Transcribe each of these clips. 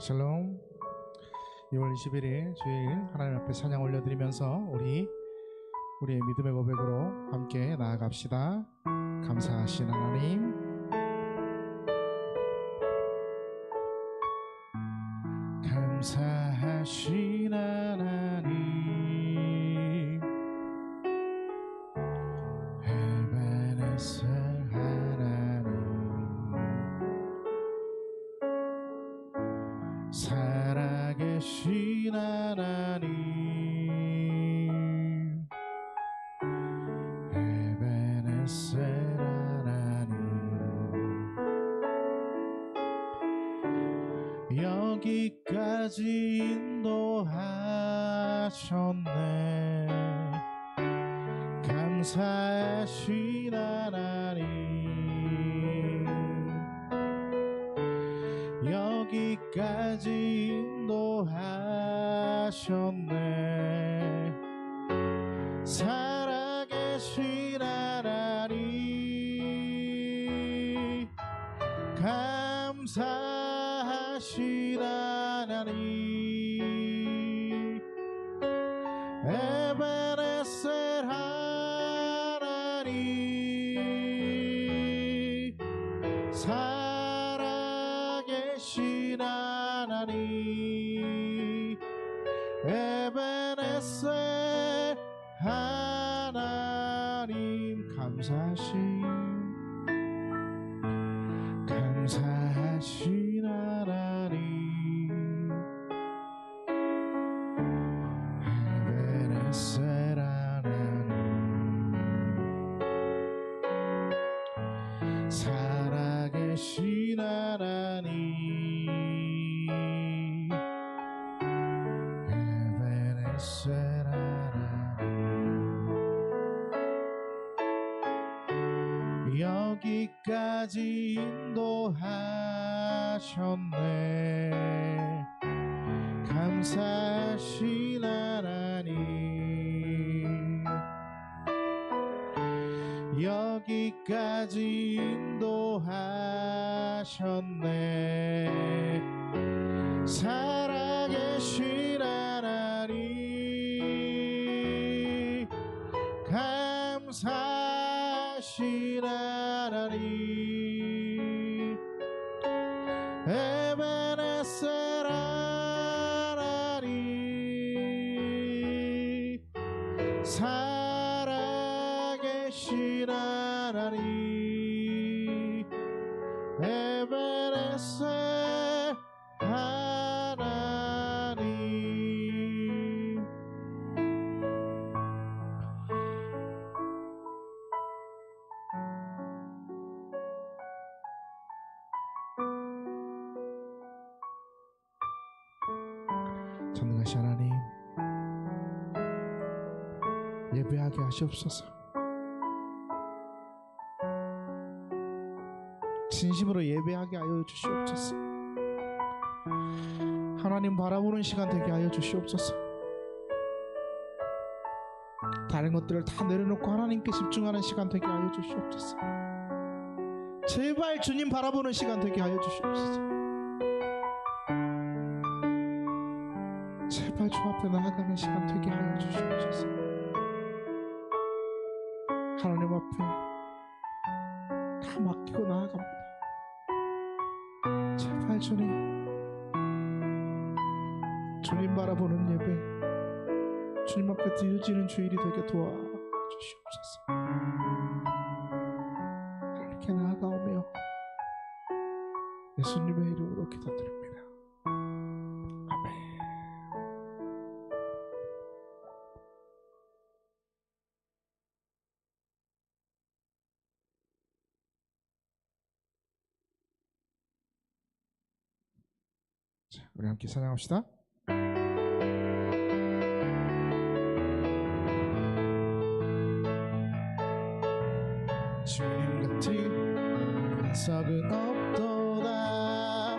샬롬. 2월 21일 주일 하나님 앞에 찬양 올려드리면서 우리의 믿음의 고백으로 함께 나아갑시다. 감사하신 하나님, 감사하신 하나님, 에베네셀 하나님, 살아계신 하나님, 에베네셀 하나님, 여기까지 인도하셨네. 감사하신 하나님, 여기까지 인도하셨네. 살아계신 하나님, 감사하신 하나님, 에베네셀 하나님, 살아계신 하나님, 에베네셀 하나님, 감사하신 하나님, 에베네셀 하나님, 살아계신 하나님, 에베네셀 하나님, 여기까지 인도하셨네. 감사하신 하나님, 여기까지 인도하셨네. 살아계신 하나님, 감사하신 하나님, 에베네셀 하나님, 살아계신 하나님, 에베네셀 하나님. 전능하신 하나님, 예배하게 하시옵소서. 진심으로 예배하게 하여 주시옵소서. 하나님 바라보는 시간 되게 하여 주시옵소서. 다른 것들을 다 내려놓고 하나님께 집중하는 시간 되게 하여 주시옵소서. 제발 주님 바라보는 시간 되게 하여 주시옵소서. 제발 주 앞에 나아가는 시간 되게 하여 주시옵소서. 하나님 앞에 다 맡기고 나아갑니다. 제발 주님 바라보는 예배, 주님 앞에 드려지는 주일이 되게 도와주시옵소서. 이렇게 나아가오며 예수님의 이름으로 기도드립니다. 아멘. 자, 우리 함께 찬양합시다. 주님 같은 반석은 없도다.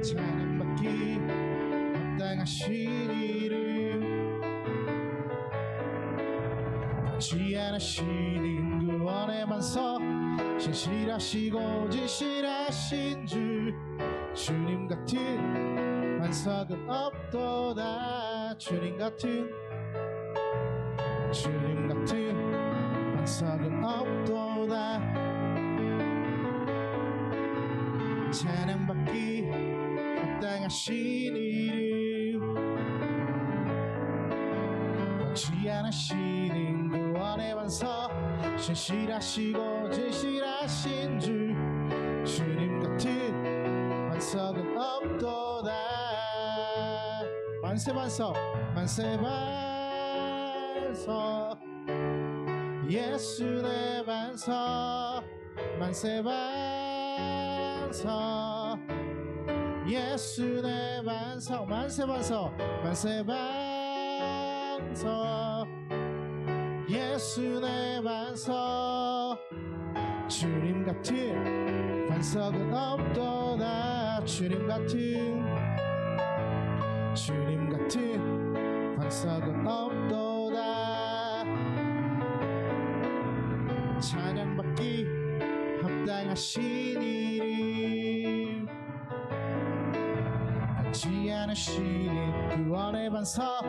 찬양 받기 합당하신 이름, 변치 않으시는 구원의 반석, 신실하시고 진실하신 주 주님 같은 반석은 없도다. 주님 같은 반석은 없도다. 찬양받기 합당하신 이름 변치 않으시는 구원의 반석 신실하시고 진실하신 주 주님 같은 반석은 없도다. 만세 반석 만세 반석 예수 내 반석 만세 반석 예수 내 반석 만세 반석 만세 반석 예수 내 반석 주님 같은 반석은 없도다. 주님 같은 반석은 없도다. 찬양받기 합당하신 이름 변치 않으시는 구원의 반석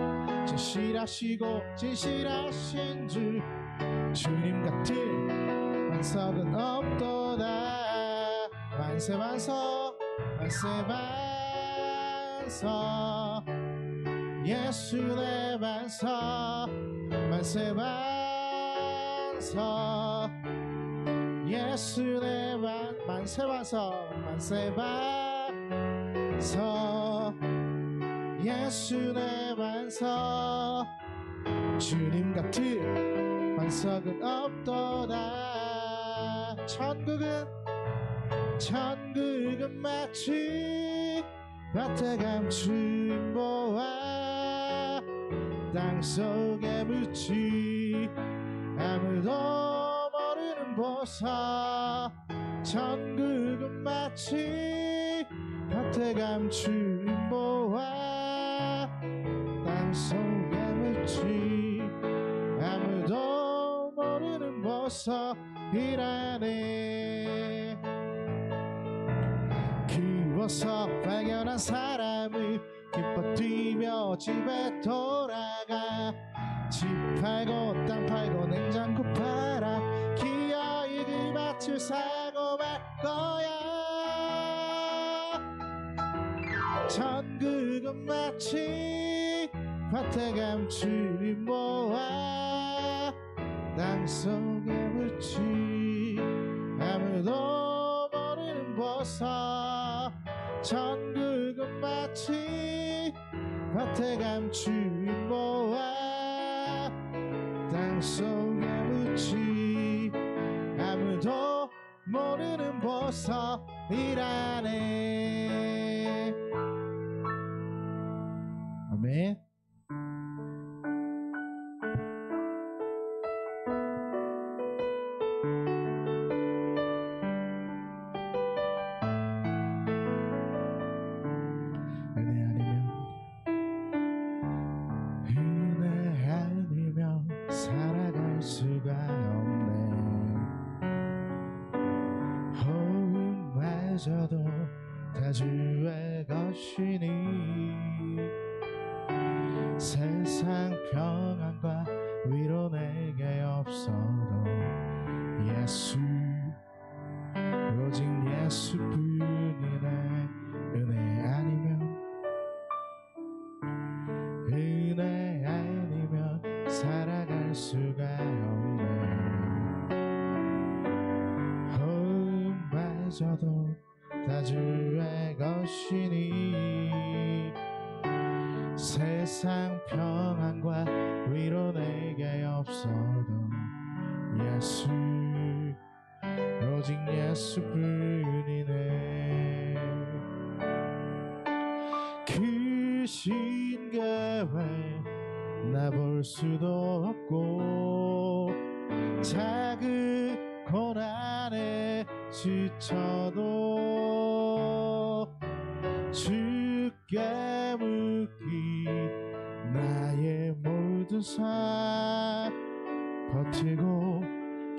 진실하시고 진실하신 주 주님 같은 반석은 없도다. 만세 반석 만세 반석 예수 내 반석 만세 반석 예수 내 만세 반석 만세 반석 예수 내 반석 주님 같은 반석은 없도다. 천국은 마치 밭에 감춘 보화 땅속에 묻지 아무도 모르는 보석. 천국은 마치 밭에 감춘 보화 땅속에 묻지 아무도 모르는 보석이라네. 그 보석 발견한 사람은 기뻐 뛰며 집에 돌아가 집 팔고 땅 팔고 냉장고 팔아 기어이 그 밭을 사고 말 거야. 천국은 마치 밭에 감춘 보화 땅속에 묻지 아무도 모르는 보석. 천국은 마치 밭에 감춘 보화 땅속에 묻지 아무도 모르는 보석이라네. 아멘. 은혜 아니면 살아갈 수가 없네. 호흡마저도 다 주의 것이니 세상 평안과 위로 내게 없어도 예수 오직 예수뿐이네. 은혜 아니면 살아갈 수가 없네. 호흡마저도 다 주의 것이니 세상 평안과 위로 내게 없어도 예수 오직 예수뿐이네. 그 신계회 나 볼 수도 없고 작은 고난에 지쳐도 주께 묻기 나의 모든 삶 버티고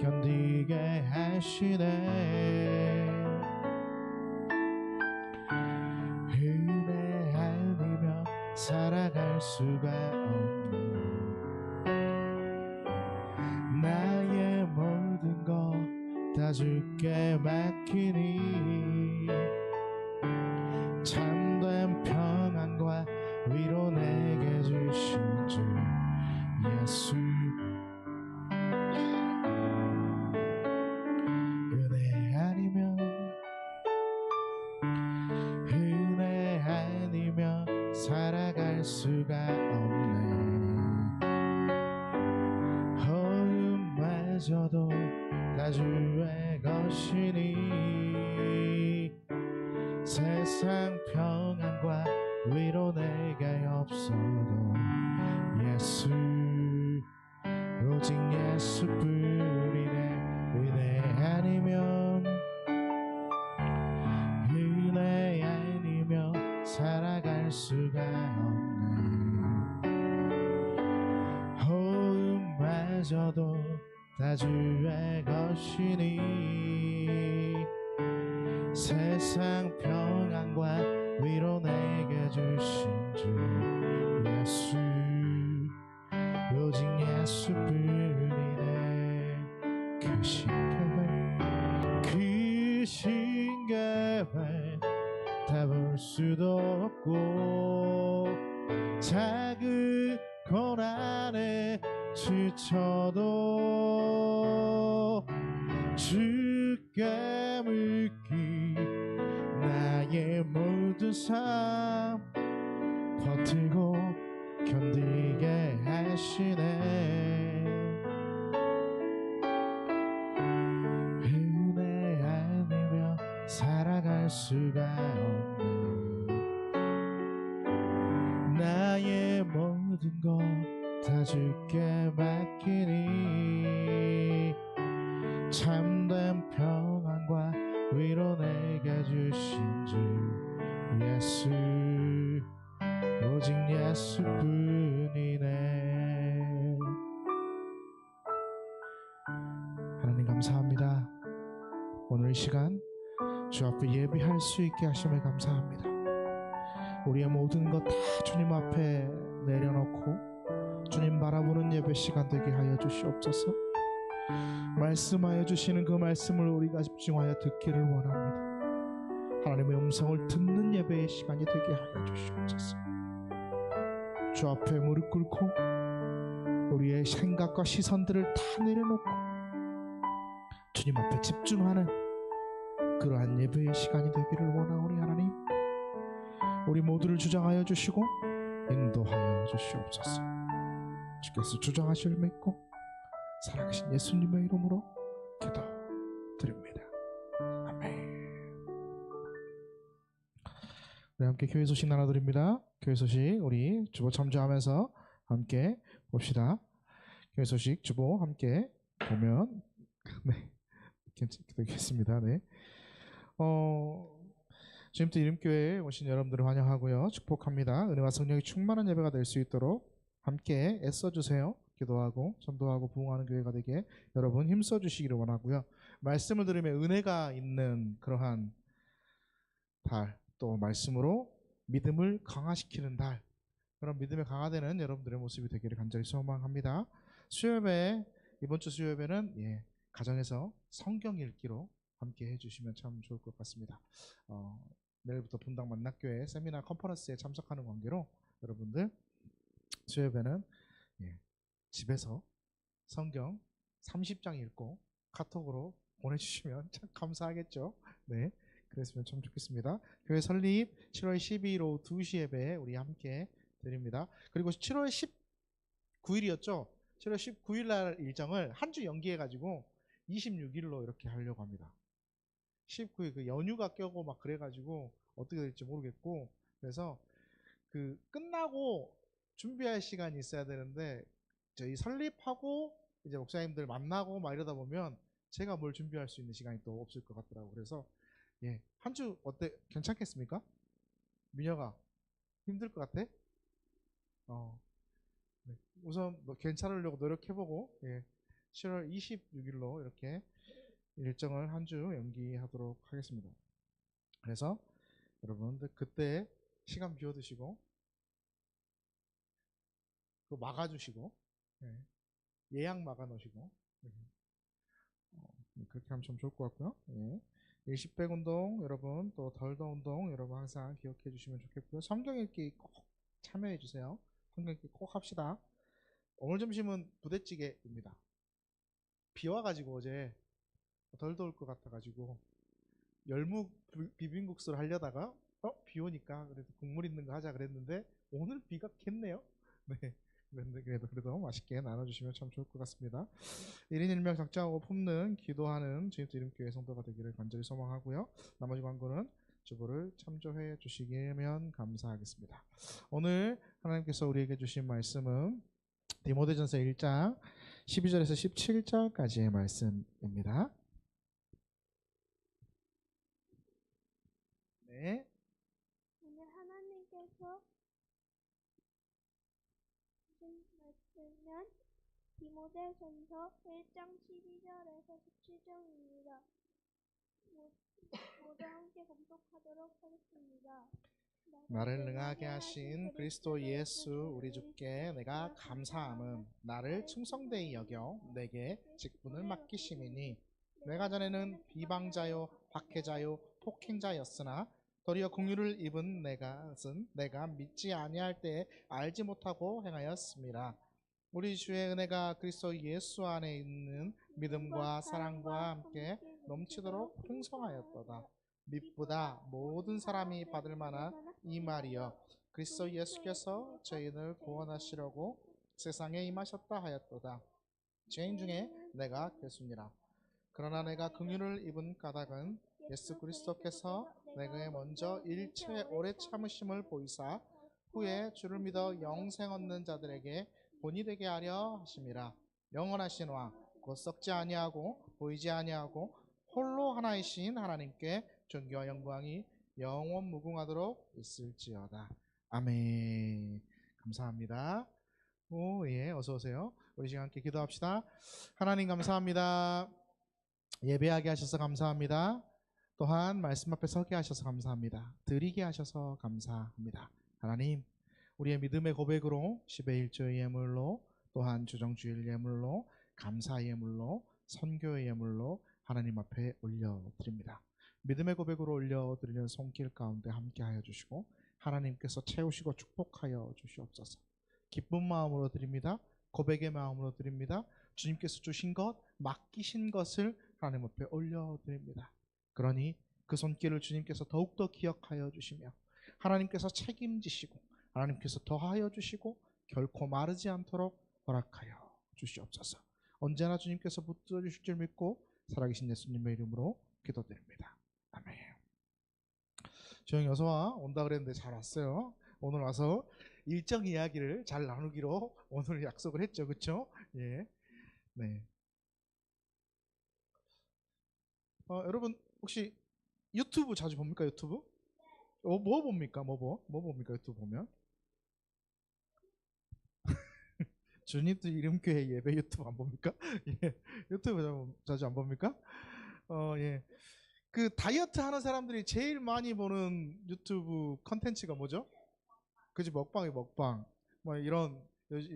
견디게 하시네. 은혜 아니면 살아갈 수가 없네. 나의 모든 것 다 주께 맡기니 참된 평안과 위로 내게 주신 주 예수. 은혜 아니면 살아갈 수가 없네. 호흡마저도 다 주의 것이니 세상 평안과 위로 내게 없어도 예수, 오직 예수뿐이네. 은혜 아니면 살아갈 수가 없네. 호흡마저도 다 주의 것이니 세상 평안과 위로 내게 주신 주 예수, 오직 예수뿐이네. 그 신계획 다 볼 수도 없고 작은 고난에 지쳐도 주께 묻기 나의 모든 삶 버티고 견디게 하시네. 은혜 아니면 살아갈 수가 없네. 나의 모든 것 다 주께 맡기니 참된 평안과 위로 내게 주신 주 예수, 오직 예수뿐이네. 하나님 감사합니다. 오늘 이 시간 주 앞에 예배할 수 있게 하심에 감사합니다. 우리의 모든 것 다 주님 앞에 내려놓고 주님 바라보는 예배 시간 되게 하여 주시옵소서. 말씀하여 주시는 그 말씀을 우리가 집중하여 듣기를 원합니다. 하나님의 음성을 듣는 예배의 시간이 되게 하여 주시옵소서. 주 앞에 무릎 꿇고 우리의 생각과 시선들을 다 내려놓고 주님 앞에 집중하는 그러한 예배의 시간이 되기를 원하오니 하나님, 우리 모두를 주장하여 주시고 인도하여 주시옵소서. 주께서 주장하실 믿고 살아계신 예수님의 이름으로 기도드립니다. 아멘. 우리 함께 교회 소식 나눠드립니다. 교회 소식 우리 주보 참조하면서 함께 봅시다. 교회 소식 주보 함께 보면 네, 되겠습니다. 네. 지금부터 이름교회에 오신 여러분들을 환영하고요. 축복합니다. 은혜와 성령이 충만한 예배가 될 수 있도록 함께 애써주세요. 기도하고 전도하고 부흥하는 교회가 되게 여러분 힘써 주시기를 원하고요. 말씀을 들으면 은혜가 있는 그러한 달, 또 말씀으로 믿음을 강화시키는 달, 그런 믿음에 강화되는 여러분들의 모습이 되기를 간절히 소망합니다. 수요예배, 이번 주 수요예배는 가정에서 성경 읽기로 함께 해주시면 참 좋을 것 같습니다. 내일부터 분당 만납교회 세미나 컨퍼런스에 참석하는 관계로 여러분들 수요예배는 집에서 성경 30장 읽고 카톡으로 보내주시면 참 감사하겠죠. 네, 그랬으면 참 좋겠습니다. 교회 설립 7월 12일 오후 2시 예배 우리 함께 드립니다. 그리고 7월 19일이었죠. 7월 19일 날 일정을 한 주 연기해가지고 26일로 이렇게 하려고 합니다. 19일 그 연휴가 껴고 막 그래가지고 어떻게 될지 모르겠고, 그래서 그 끝나고 준비할 시간이 있어야 되는데 저희 설립하고 이제 목사님들 만나고 막 이러다 보면 제가 뭘 준비할 수 있는 시간이 또 없을 것 같더라고요. 그래서 한 주 어때? 괜찮겠습니까? 민혁아 힘들 것 같아? 네. 우선 뭐 괜찮으려고 노력해보고 7월 26일로 이렇게 일정을 한 주 연기하도록 하겠습니다. 그래서 여러분들 그때 시간 비워두시고 그 막아주시고 예, 예약 막아놓으시고 그렇게 하면 좀 좋을 것 같고요. 예. 일시백 운동 여러분 또 덜더 운동 여러분 항상 기억해 주시면 좋겠고요. 성경 읽기 꼭 참여해 주세요. 성경 읽기 꼭 합시다. 오늘 점심은 부대찌개입니다. 비 와가지고 어제 덜 더울 것 같아가지고 열무 비빔국수를 하려다가 비 오니까 그래도 국물 있는 거 하자 그랬는데 오늘 비가 겠네요. 네. 그래도 맛있게 나눠주시면 참 좋을 것 같습니다. 1인 1명 작정하고 품는 기도하는 주님도 이름교회 성도가 되기를 간절히 소망하고요. 나머지 광고는 주보를 참조해 주시면 감사하겠습니다. 오늘 하나님께서 우리에게 주신 말씀은 디모데전서 1장 12절에서 17절까지의 말씀입니다. 네. 오늘 하나님께서 주신 말씀은 디모데전서 1장 12절에서 17절입니다. 모두 함께 검독하도록 하겠습니다. 나를 능하게 하신 그리스도 예수 우리 주께 내가 감사함은 나를 충성되이 여겨 내게 직분을 맡기심이니 내가 전에는 비방자요 박해자요 폭행자였으나 도리어 긍휼을 입은 내가 믿지 아니할 때에 알지 못하고 행하였습니다. 우리 주의 은혜가 그리스도 예수 안에 있는 믿음과 사랑과 함께 넘치도록 풍성하였도다. 믿보다 모든 사람이 받을 만한 이 말이여 그리스도 예수께서 죄인을 구원하시려고 세상에 임하셨다 하였도다. 죄인 중에 내가 괴순이라. 그러나 내가 긍휼을 입은 까닭은 예수 그리스도께서 내게 먼저 일체 오래 참으심을 보이사 후에 주를 믿어 영생 얻는 자들에게 본이 되게 하려 하심이라. 영원하신 왕 곧 썩지 아니하고 보이지 아니하고 홀로 하나이신 하나님께 존귀와 영광이 영원 무궁하도록 있을지어다. 아멘. 감사합니다. 예, 어서 오세요. 우리 시간 함께 기도합시다. 하나님 감사합니다. 예배하게 하셔서 감사합니다. 또한 말씀 앞에 서게 하셔서 감사합니다. 드리게 하셔서 감사합니다. 하나님, 우리의 믿음의 고백으로 10의 1조의 예물로 또한 주정주일 예물로 감사의 예물로 선교의 예물로 하나님 앞에 올려드립니다. 믿음의 고백으로 올려드리는 손길 가운데 함께하여 주시고 하나님께서 채우시고 축복하여 주시옵소서. 기쁜 마음으로 드립니다. 고백의 마음으로 드립니다. 주님께서 주신 것, 맡기신 것을 하나님 앞에 올려드립니다. 그러니 그 손길을 주님께서 더욱더 기억하여 주시며 하나님께서 책임지시고 하나님께서 더하여 주시고 결코 마르지 않도록 허락하여 주시옵소서. 언제나 주님께서 붙들어 주실 줄 믿고 살아계신 예수님의 이름으로 기도드립니다. 아멘. 조용히 어서 와. 온다 그랬는데 잘 왔어요. 오늘 와서 일정 이야기를 잘 나누기로 오늘 약속을 했죠. 그렇죠? 예. 네. 여러분 혹시 유튜브 자주 봅니까? 유튜브? 뭐 봅니까? 뭐 봅니까? 유튜브 보면? 주님도 이름교회 예배 유튜브 안 봅니까? 예. 유튜브 자주 안 봅니까? 예. 그 다이어트 하는 사람들이 제일 많이 보는 유튜브 컨텐츠가 뭐죠? 그지 먹방이 먹방. 뭐 이런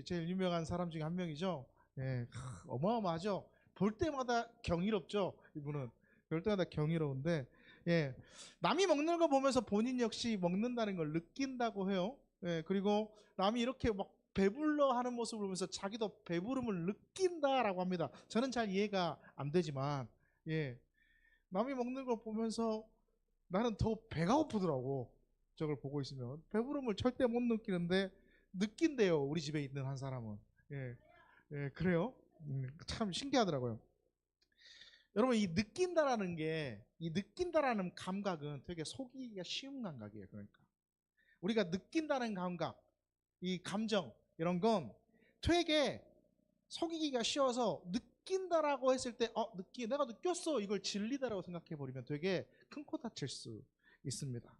제일 유명한 사람 중에 한 명이죠. 예. 어마어마하죠. 볼 때마다 경이롭죠. 이분은 볼 때마다 경이로운데 예. 남이 먹는 거 보면서 본인 역시 먹는다는 걸 느낀다고 해요. 예. 그리고 남이 이렇게 막 배불러 하는 모습을 보면서 자기도 배부름을 느낀다라고 합니다. 저는 잘 이해가 안 되지만 예. 남이 먹는 걸 보면서 나는 더 배가 고프더라고. 저걸 보고 있으면 배부름을 절대 못 느끼는데 느낀대요. 우리 집에 있는 한 사람은. 예. 예, 그래요. 참 신기하더라고요. 여러분 이 느낀다라는 감각은 되게 속이기가 쉬운 감각이에요. 그러니까 우리가 느낀다는 감각, 이 감정 이런 건 되게 속이기가 쉬워서 느낀다라고 했을 때 내가 느꼈어 이걸 진리다라고 생각해 버리면 되게 큰 코 다칠 수 있습니다.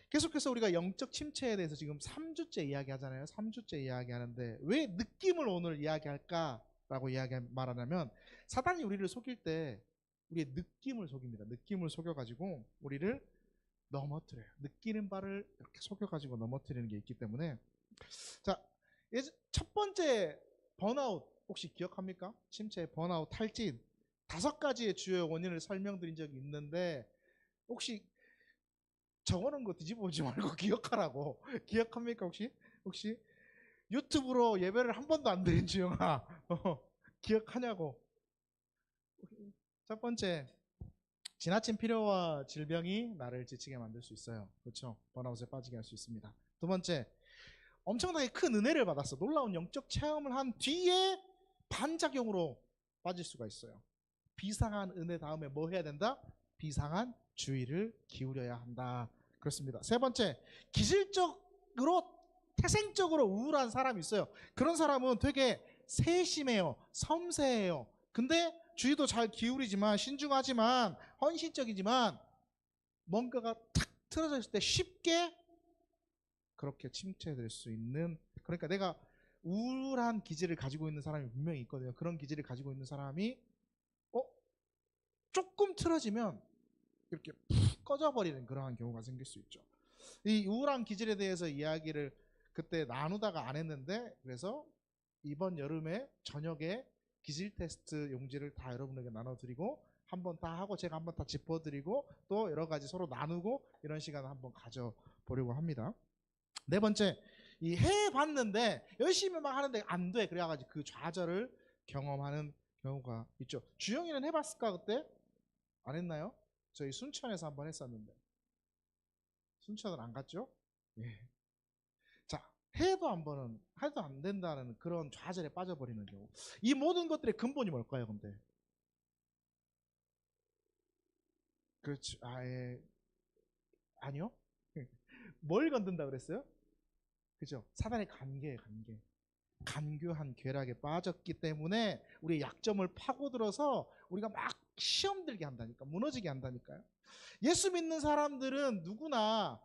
계속해서 우리가 영적 침체에 대해서 지금 3주째 이야기하잖아요. 3주째 이야기하는데 왜 느낌을 오늘 이야기할까 라고 말하냐면 사단이 우리를 속일 때 우리의 느낌을 속입니다. 느낌을 속여가지고 우리를 넘어뜨려요. 느끼는 바를 이렇게 속여가지고 넘어뜨리는 게 있기 때문에 자, 첫 번째 번아웃 혹시 기억합니까? 침체, 번아웃, 탈진 5가지의 주요 원인을 설명드린 적이 있는데 혹시 적어놓은 거 뒤집어보지 말고 기억하라고. 기억합니까 혹시? 혹시 유튜브로 예배를 한 번도 안 드린 주영아 기억하냐고. 첫 번째, 지나친 필요와 질병이 나를 지치게 만들 수 있어요. 그렇죠? 번아웃에 빠지게 할 수 있습니다. 두 번째, 엄청나게 큰 은혜를 받았어. 놀라운 영적 체험을 한 뒤에 반작용으로 빠질 수가 있어요. 비상한 은혜 다음에 뭐 해야 된다? 비상한 주의를 기울여야 한다. 그렇습니다. 세 번째, 기질적으로 태생적으로 우울한 사람이 있어요. 그런 사람은 되게 세심해요. 섬세해요. 근데 주의도 잘 기울이지만 신중하지만 헌신적이지만 뭔가가 탁 틀어져 있을 때 쉽게 그렇게 침체될 수 있는, 그러니까 내가 우울한 기질을 가지고 있는 사람이 분명히 있거든요. 그런 기질을 가지고 있는 사람이 조금 틀어지면 이렇게 푹 꺼져버리는 그러한 경우가 생길 수 있죠. 이 우울한 기질에 대해서 이야기를 그때 나누다가 안 했는데, 그래서 이번 여름에 저녁에 기질 테스트 용지를 다 여러분에게 나눠드리고 한번 다 하고 제가 한번 다 짚어드리고 또 여러 가지 서로 나누고 이런 시간을 한번 가져보려고 합니다. 네 번째, 이 해봤는데 열심히 막 하는데 안 돼. 그래가지고 그 좌절을 경험하는 경우가 있죠. 주영이는 해봤을까 그때? 안 했나요? 저희 순천에서 한번 했었는데 순천은 안 갔죠? 예. 자, 해도 안 된다는 그런 좌절에 빠져버리는 경우. 이 모든 것들의 근본이 뭘까요, 근데? 그렇죠. 아예 아니요. 뭘 건든다 그랬어요? 그죠? 사단의 관계예요, 관계. 간교한 괴락에 빠졌기 때문에 우리의 약점을 파고들어서 우리가 막 시험 들게 한다니까, 무너지게 한다니까요. 예수 믿는 사람들은 누구나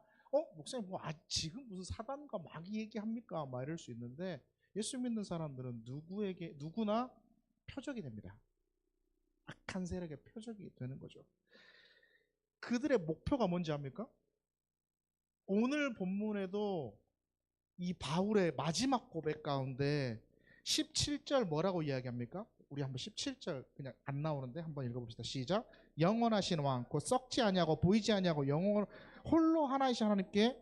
목사님 뭐 지금 무슨 사단과 마귀 얘기합니까? 막 이럴 수 있는데 예수 믿는 사람들은 누구나 표적이 됩니다. 악한 세력의 표적이 되는 거죠. 그들의 목표가 뭔지 압니까? 오늘 본문에도 이 바울의 마지막 고백 가운데 17절 뭐라고 이야기합니까? 우리 한번 17절 그냥 안 나오는데 한번 읽어봅시다. 시작. 영원하신 왕 곧 썩지 아니하고 보이지 아니하고 영원 홀로 하나이신 하나님께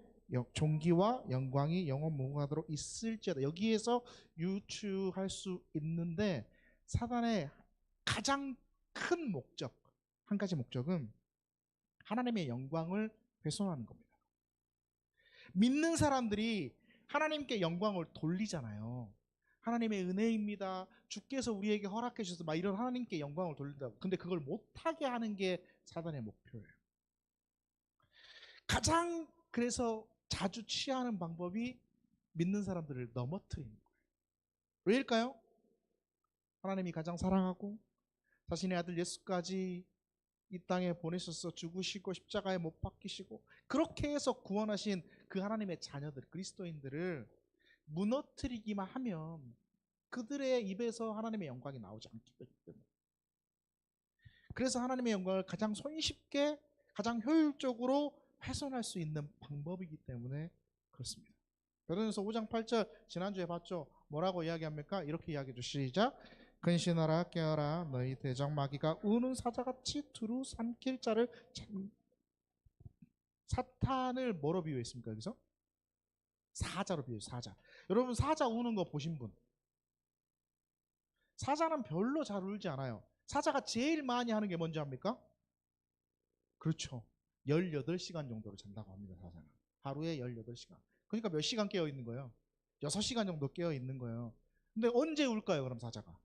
존귀와 영광이 영원 무궁하도록 있을지어다. 여기에서 유추할 수 있는데 사단의 가장 큰 목적, 한 가지 목적은 하나님의 영광을 훼손하는 겁니다. 믿는 사람들이 하나님께 영광을 돌리잖아요. 하나님의 은혜입니다. 주께서 우리에게 허락해 주셔서 막 이런 하나님께 영광을 돌린다고. 근데 그걸 못하게 하는 게 사단의 목표예요. 가장 그래서 자주 취하는 방법이 믿는 사람들을 넘어뜨리는 거예요. 왜일까요? 하나님이 가장 사랑하고 자신의 아들 예수까지 이 땅에 보내셔서 죽으시고 십자가에 못 박히시고 그렇게 해서 구원하신 그 하나님의 자녀들, 그리스도인들을 무너뜨리기만 하면 그들의 입에서 하나님의 영광이 나오지 않기 때문에, 그래서 하나님의 영광을 가장 손쉽게 가장 효율적으로 훼손할 수 있는 방법이기 때문에 그렇습니다. 베드로전서 5장 8절 지난주에 봤죠? 뭐라고 이야기합니까? 이렇게 이야기해줘. 시작. 근신하라 깨어라 너희 대적 마귀가 우는 사자같이 두루 삼킬 자를 사탄을 뭐로 비유했습니까? 여기서? 사자로 비유했어요. 사자. 여러분 사자 우는 거 보신 분? 사자는 별로 잘 울지 않아요. 사자가 제일 많이 하는 게 뭔지 압니까? 그렇죠. 18시간 정도를 잔다고 합니다. 사자는 하루에 18시간. 그러니까 몇 시간 깨어 있는 거예요? 6시간 정도 깨어 있는 거예요. 근데 언제 울까요? 그럼 사자가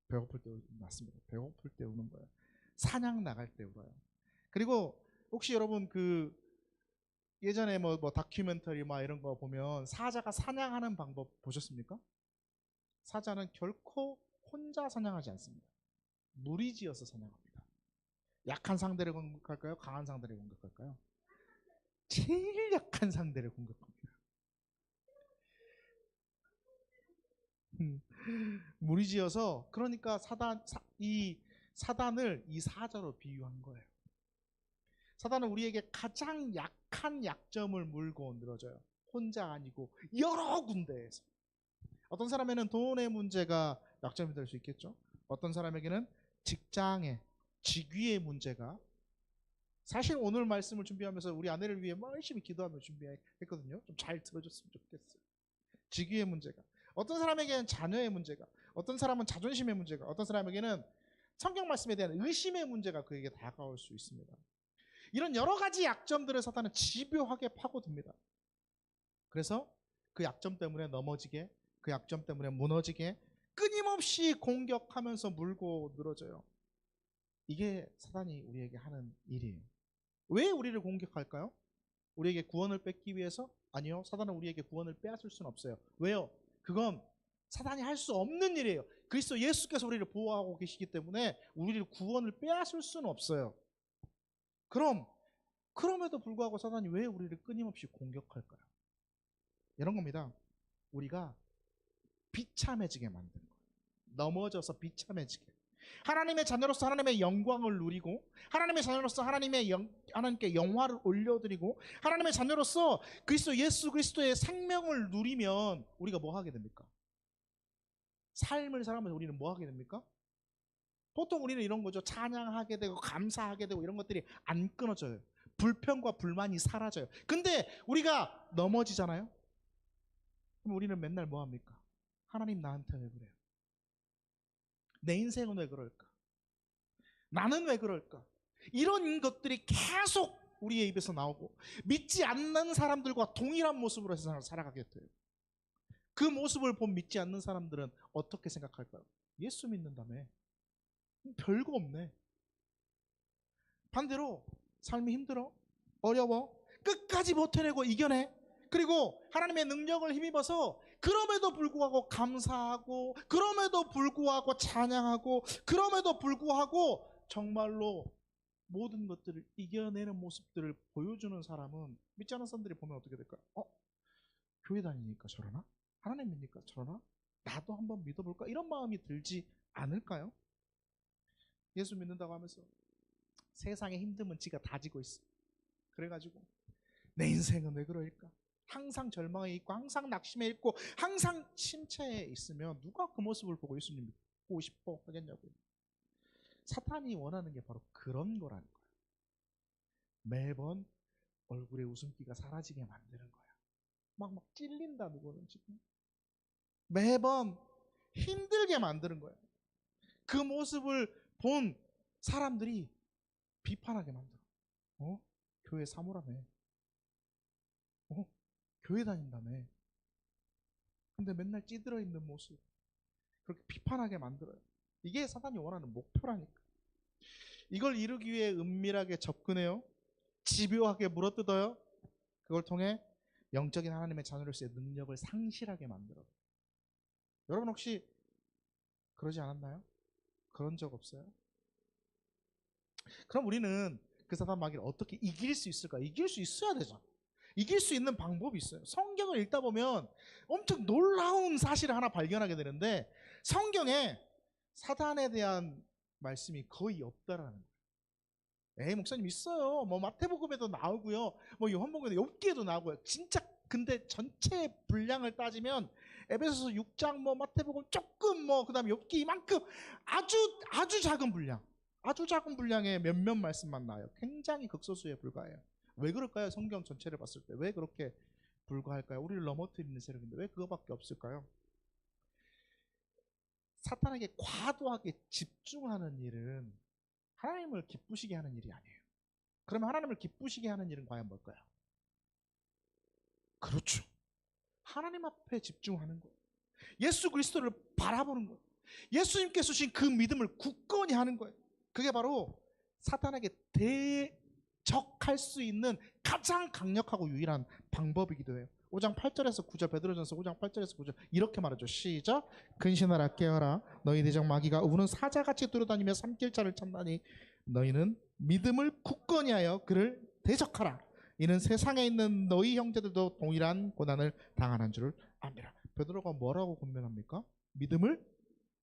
배고플 때 맞습니다. 배고플 때 우는 거예요. 사냥 나갈 때 울어요. 그리고 혹시 여러분 그 예전에 뭐 다큐멘터리 막 이런 거 보면 사자가 사냥하는 방법 보셨습니까? 사자는 결코 혼자 사냥하지 않습니다. 무리지어서 사냥합니다. 약한 상대를 공격할까요? 강한 상대를 공격할까요? 제일 약한 상대를 공격합니다. 무리지어서 그러니까 이 사단을 이 사자로 비유한 거예요. 사단은 우리에게 가장 약한 약점을 물고 늘어져요. 혼자 아니고 여러 군데에서. 어떤 사람에게는 돈의 문제가 약점이 될 수 있겠죠. 어떤 사람에게는 직장의 직위의 문제가, 사실 오늘 말씀을 준비하면서 우리 아내를 위해 열심히 기도하며 준비했거든요. 좀 잘 들어줬으면 좋겠어요. 직위의 문제가, 어떤 사람에게는 자녀의 문제가, 어떤 사람은 자존심의 문제가, 어떤 사람에게는 성경 말씀에 대한 의심의 문제가 그에게 다가올 수 있습니다. 이런 여러 가지 약점들을 사탄은 집요하게 파고듭니다. 그래서 그 약점 때문에 넘어지게, 그 약점 때문에 무너지게 끊임없이 공격하면서 물고 늘어져요. 이게 사탄이 우리에게 하는 일이에요. 왜 우리를 공격할까요? 우리에게 구원을 뺏기 위해서? 아니요. 사탄은 우리에게 구원을 빼앗을 수는 없어요. 왜요? 그건 사탄이 할 수 없는 일이에요. 그리스도 예수께서 우리를 보호하고 계시기 때문에 우리를 구원을 빼앗을 수는 없어요. 그럼에도 불구하고 사탄이 왜 우리를 끊임없이 공격할까요? 이런 겁니다. 우리가 비참해지게 만드는 거예요. 넘어져서 비참해지게. 하나님의 자녀로서 하나님의 영광을 누리고, 하나님의 자녀로서 하나님께 영화를 올려드리고, 하나님의 자녀로서 그리스도 예수 그리스도의 생명을 누리면 우리가 뭐 하게 됩니까? 삶을 살아가면서 우리는 뭐 하게 됩니까? 보통 우리는 이런 거죠. 찬양하게 되고 감사하게 되고 이런 것들이 안 끊어져요. 불평과 불만이 사라져요. 근데 우리가 넘어지잖아요. 그럼 우리는 맨날 뭐 합니까? 하나님 나한테 왜 그래요? 내 인생은 왜 그럴까? 나는 왜 그럴까? 이런 것들이 계속 우리의 입에서 나오고, 믿지 않는 사람들과 동일한 모습으로 세상을 살아가게 돼요. 그 모습을 본 믿지 않는 사람들은 어떻게 생각할까요? 예수 믿는다며, 별거 없네. 반대로 삶이 힘들어, 어려워, 끝까지 버텨내고 이겨내. 그리고 하나님의 능력을 힘입어서 그럼에도 불구하고 감사하고, 그럼에도 불구하고 찬양하고, 그럼에도 불구하고 정말로 모든 것들을 이겨내는 모습들을 보여주는 사람은, 믿지 않는 사람들이 보면 어떻게 될까요? 교회 다니니까 저러나? 하나님 믿으니까 저러나? 나도 한번 믿어볼까? 이런 마음이 들지 않을까요? 예수 믿는다고 하면서 세상의 힘듦은 지가 다지고 있어. 그래가지고 내 인생은 왜 그럴까? 항상 절망에 있고, 항상 낙심해 있고, 항상 침체에 있으면 누가 그 모습을 보고 예수님 믿고 싶어 하겠냐고요. 사탄이 원하는 게 바로 그런 거라는 거예요. 매번 얼굴에 웃음기가 사라지게 만드는 거야. 막 찔린다 누구는 지금. 매번 힘들게 만드는 거예요. 그 모습을 본 사람들이 비판하게 만들어. 교회 사모라며. 교회 다닌다며. 근데 맨날 찌들어 있는 모습, 그렇게 비판하게 만들어요. 이게 사탄이 원하는 목표라니까. 이걸 이루기 위해 은밀하게 접근해요. 집요하게 물어뜯어요. 그걸 통해 영적인 하나님의 자녀로서의 능력을 상실하게 만들어요. 여러분 혹시 그러지 않았나요? 그런 적 없어요? 그럼 우리는 그 사단 마귀를 어떻게 이길 수 있을까? 이길 수 있어야 되잖아. 이길 수 있는 방법이 있어요. 성경을 읽다 보면 엄청 놀라운 사실을 하나 발견하게 되는데, 성경에 사단에 대한 말씀이 거의 없다라는 거예요. 에이 목사님 있어요. 뭐 마태복음에도 나오고요, 뭐 요한복음에도 욥기에도 나오고요. 진짜 근데 전체 분량을 따지면 에베소서 6장, 뭐 마태복음 조금, 뭐 그다음에 욥기 이만큼 아주 작은 분량, 아주 작은 분량의 몇몇 말씀만 나와요. 굉장히 극소수에 불과해요. 왜 그럴까요? 성경 전체를 봤을 때 왜 그렇게 불과할까요? 우리를 넘어뜨리는 세력인데 왜 그거밖에 없을까요? 사탄에게 과도하게 집중하는 일은 하나님을 기쁘시게 하는 일이 아니에요. 그러면 하나님을 기쁘시게 하는 일은 과연 뭘까요? 그렇죠. 하나님 앞에 집중하는 거예요. 예수 그리스도를 바라보는 거예요. 예수님께서 주신 그 믿음을 굳건히 하는 거예요. 그게 바로 사탄에게 대적할 수 있는 가장 강력하고 유일한 방법이기도 해요. 5장 8절에서 9절, 베드로전서 5장 8절에서 9절 이렇게 말하죠. 시작. 근신하라 깨어라. 너희 대적 마귀가 우는 사자같이 돌아다니며 삼킬 자를 찾나니 너희는 믿음을 굳건히 하여 그를 대적하라. 이는 세상에 있는 너희 형제들도 동일한 고난을 당하는 줄을 압니다. 베드로가 뭐라고 권면합니까? 믿음을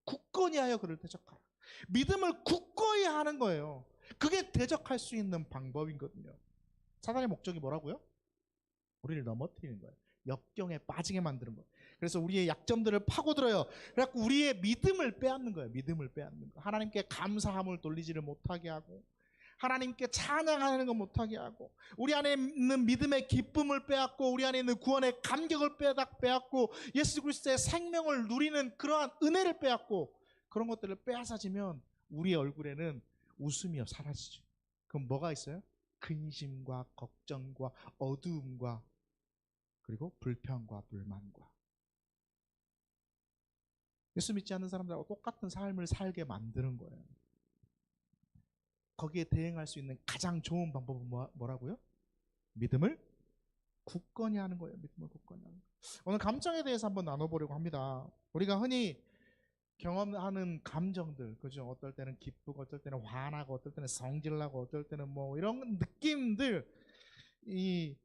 굳건히 하여 그를 대적하라. 믿음을 굳건히 하는 거예요. 그게 대적할 수 있는 방법이거든요. 사단의 목적이 뭐라고요? 우리를 넘어뜨리는 거예요. 역경에 빠지게 만드는 거예요. 그래서 우리의 약점들을 파고들어요. 그래갖고 우리의 믿음을 빼앗는 거예요. 믿음을 빼앗는 거. 하나님께 감사함을 돌리지를 못하게 하고, 하나님께 찬양하는 거 못하게 하고, 우리 안에 있는 믿음의 기쁨을 빼앗고, 우리 안에 있는 구원의 감격을 빼앗고, 예수 그리스도의 생명을 누리는 그러한 은혜를 빼앗고, 그런 것들을 빼앗아지면 우리의 얼굴에는 웃음이 사라지죠. 그럼 뭐가 있어요? 근심과 걱정과 어두움과 그리고 불평과 불만과. 예수 믿지 않는 사람들하고 똑같은 삶을 살게 만드는 거예요. 거기에 대응할 수 있는 가장 좋은 방법은 뭐라고요? 믿음을 굳건히 하는 거예요. 믿음을 굳건히 하는 거예요. 오늘 감정에 대해서 한번 나눠보려고 합니다. 우리가 흔히 경험하는 감정들, 그죠? 어떨 때는 기쁘고, 어떨 때는 화나고, 어떨 때는 성질나고, 어떨 때는 뭐 이런 느낌들, 이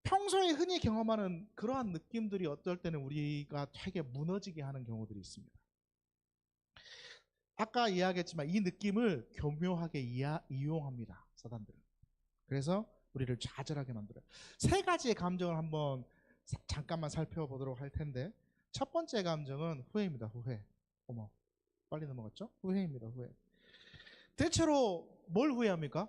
평소에 흔히 경험하는 그러한 느낌들이 어떨 때는 우리가 되게 무너지게 하는 경우들이 있습니다. 아까 이야기했지만 이 느낌을 교묘하게 이용합니다. 사단들은. 그래서 우리를 좌절하게 만들어요. 세 가지의 감정을 한번 잠깐만 살펴보도록 할 텐데, 첫 번째 감정은 후회입니다. 후회. 어머, 빨리 넘어갔죠? 후회입니다. 후회. 대체로 뭘 후회합니까?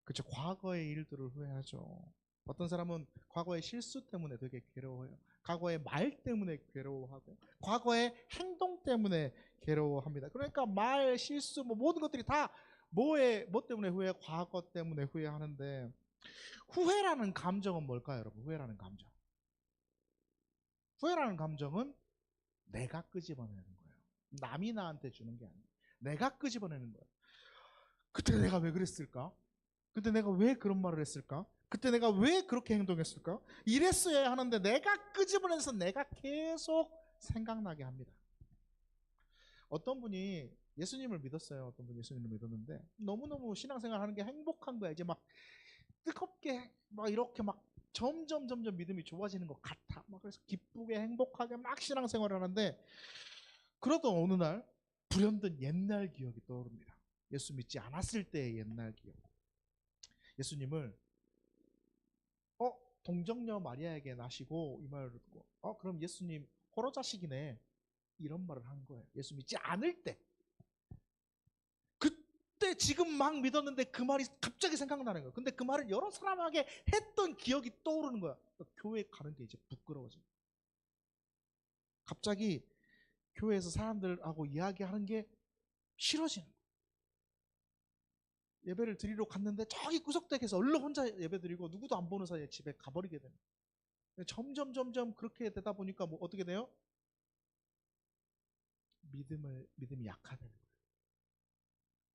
그렇죠. 과거의 일들을 후회하죠. 어떤 사람은 과거의 실수 때문에 되게 괴로워해요. 과거의 말 때문에 괴로워하고, 과거의 행동 때문에 괴로워합니다. 그러니까 말, 실수, 뭐 모든 것들이 다 뭐 때문에 후회? 과거 때문에 후회하는데, 후회라는 감정은 뭘까요, 여러분? 후회라는 감정. 후회라는 감정은 내가 끄집어내는 거예요. 남이 나한테 주는 게 아니에요. 내가 끄집어내는 거예요. 그때 내가 왜 그랬을까? 그때 내가 왜 그런 말을 했을까? 그때 내가 왜 그렇게 행동했을까? 이랬어야 하는데 내가 끄집어내서 내가 계속 생각나게 합니다. 어떤 분이 예수님을 믿었어요. 어떤 분이 예수님을 믿었는데 너무너무 신앙생활 하는 게 행복한 거야. 이제 막 뜨겁게 막 이렇게 막 점점 믿음이 좋아지는 것 같아. 막 그래서 기쁘게 행복하게 막 신앙생활을 하는데, 그러던 어느 날 불현듯 옛날 기억이 떠오릅니다. 예수 믿지 않았을 때의 옛날 기억. 예수님을 동정녀 마리아에게 나시고 이 말을 듣고 그럼 예수님 호로 자식이네, 이런 말을 한 거예요. 예수 믿지 않을 때. 그때 지금 막 믿었는데 그 말이 갑자기 생각나는 거예요. 근데 그 말을 여러 사람에게 했던 기억이 떠오르는 거야. 교회 가는 게 이제 부끄러워져. 갑자기 교회에서 사람들하고 이야기하는 게 싫어지는 거예요. 예배를 드리러 갔는데 저기 구석댁에서 얼른 혼자 예배 드리고 누구도 안 보는 사이에 집에 가버리게 되는 거예요. 점점 그렇게 되다 보니까 뭐 어떻게 돼요? 믿음이 약화되는 거예요.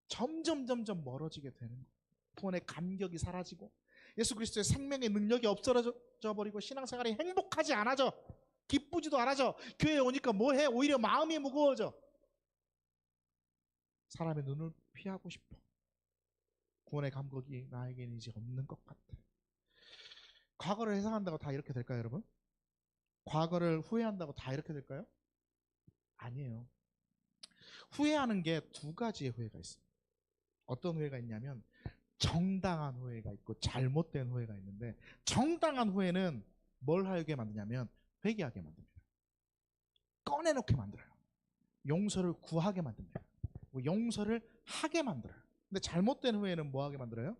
점점 멀어지게 되는 거예요. 구원의 감격이 사라지고 예수 그리스도의 생명의 능력이 없어져 버리고 신앙생활이 행복하지 않아져. 기쁘지도 않아져. 교회에 오니까 뭐해? 오히려 마음이 무거워져. 사람의 눈을 피하고 싶어. 구원의 감격이 나에게는 이제 없는 것 같아. 과거를 회상한다고 다 이렇게 될까요, 여러분? 과거를 후회한다고 다 이렇게 될까요? 아니에요. 후회하는 게 두 가지의 후회가 있어요. 어떤 후회가 있냐면 정당한 후회가 있고 잘못된 후회가 있는데, 정당한 후회는 뭘 하게 만드냐면 회개하게 만듭니다. 꺼내놓게 만들어요. 용서를 구하게 만듭니다. 용서를 하게 만들어요. 근데 잘못된 후회는 뭐 하게 만들어요?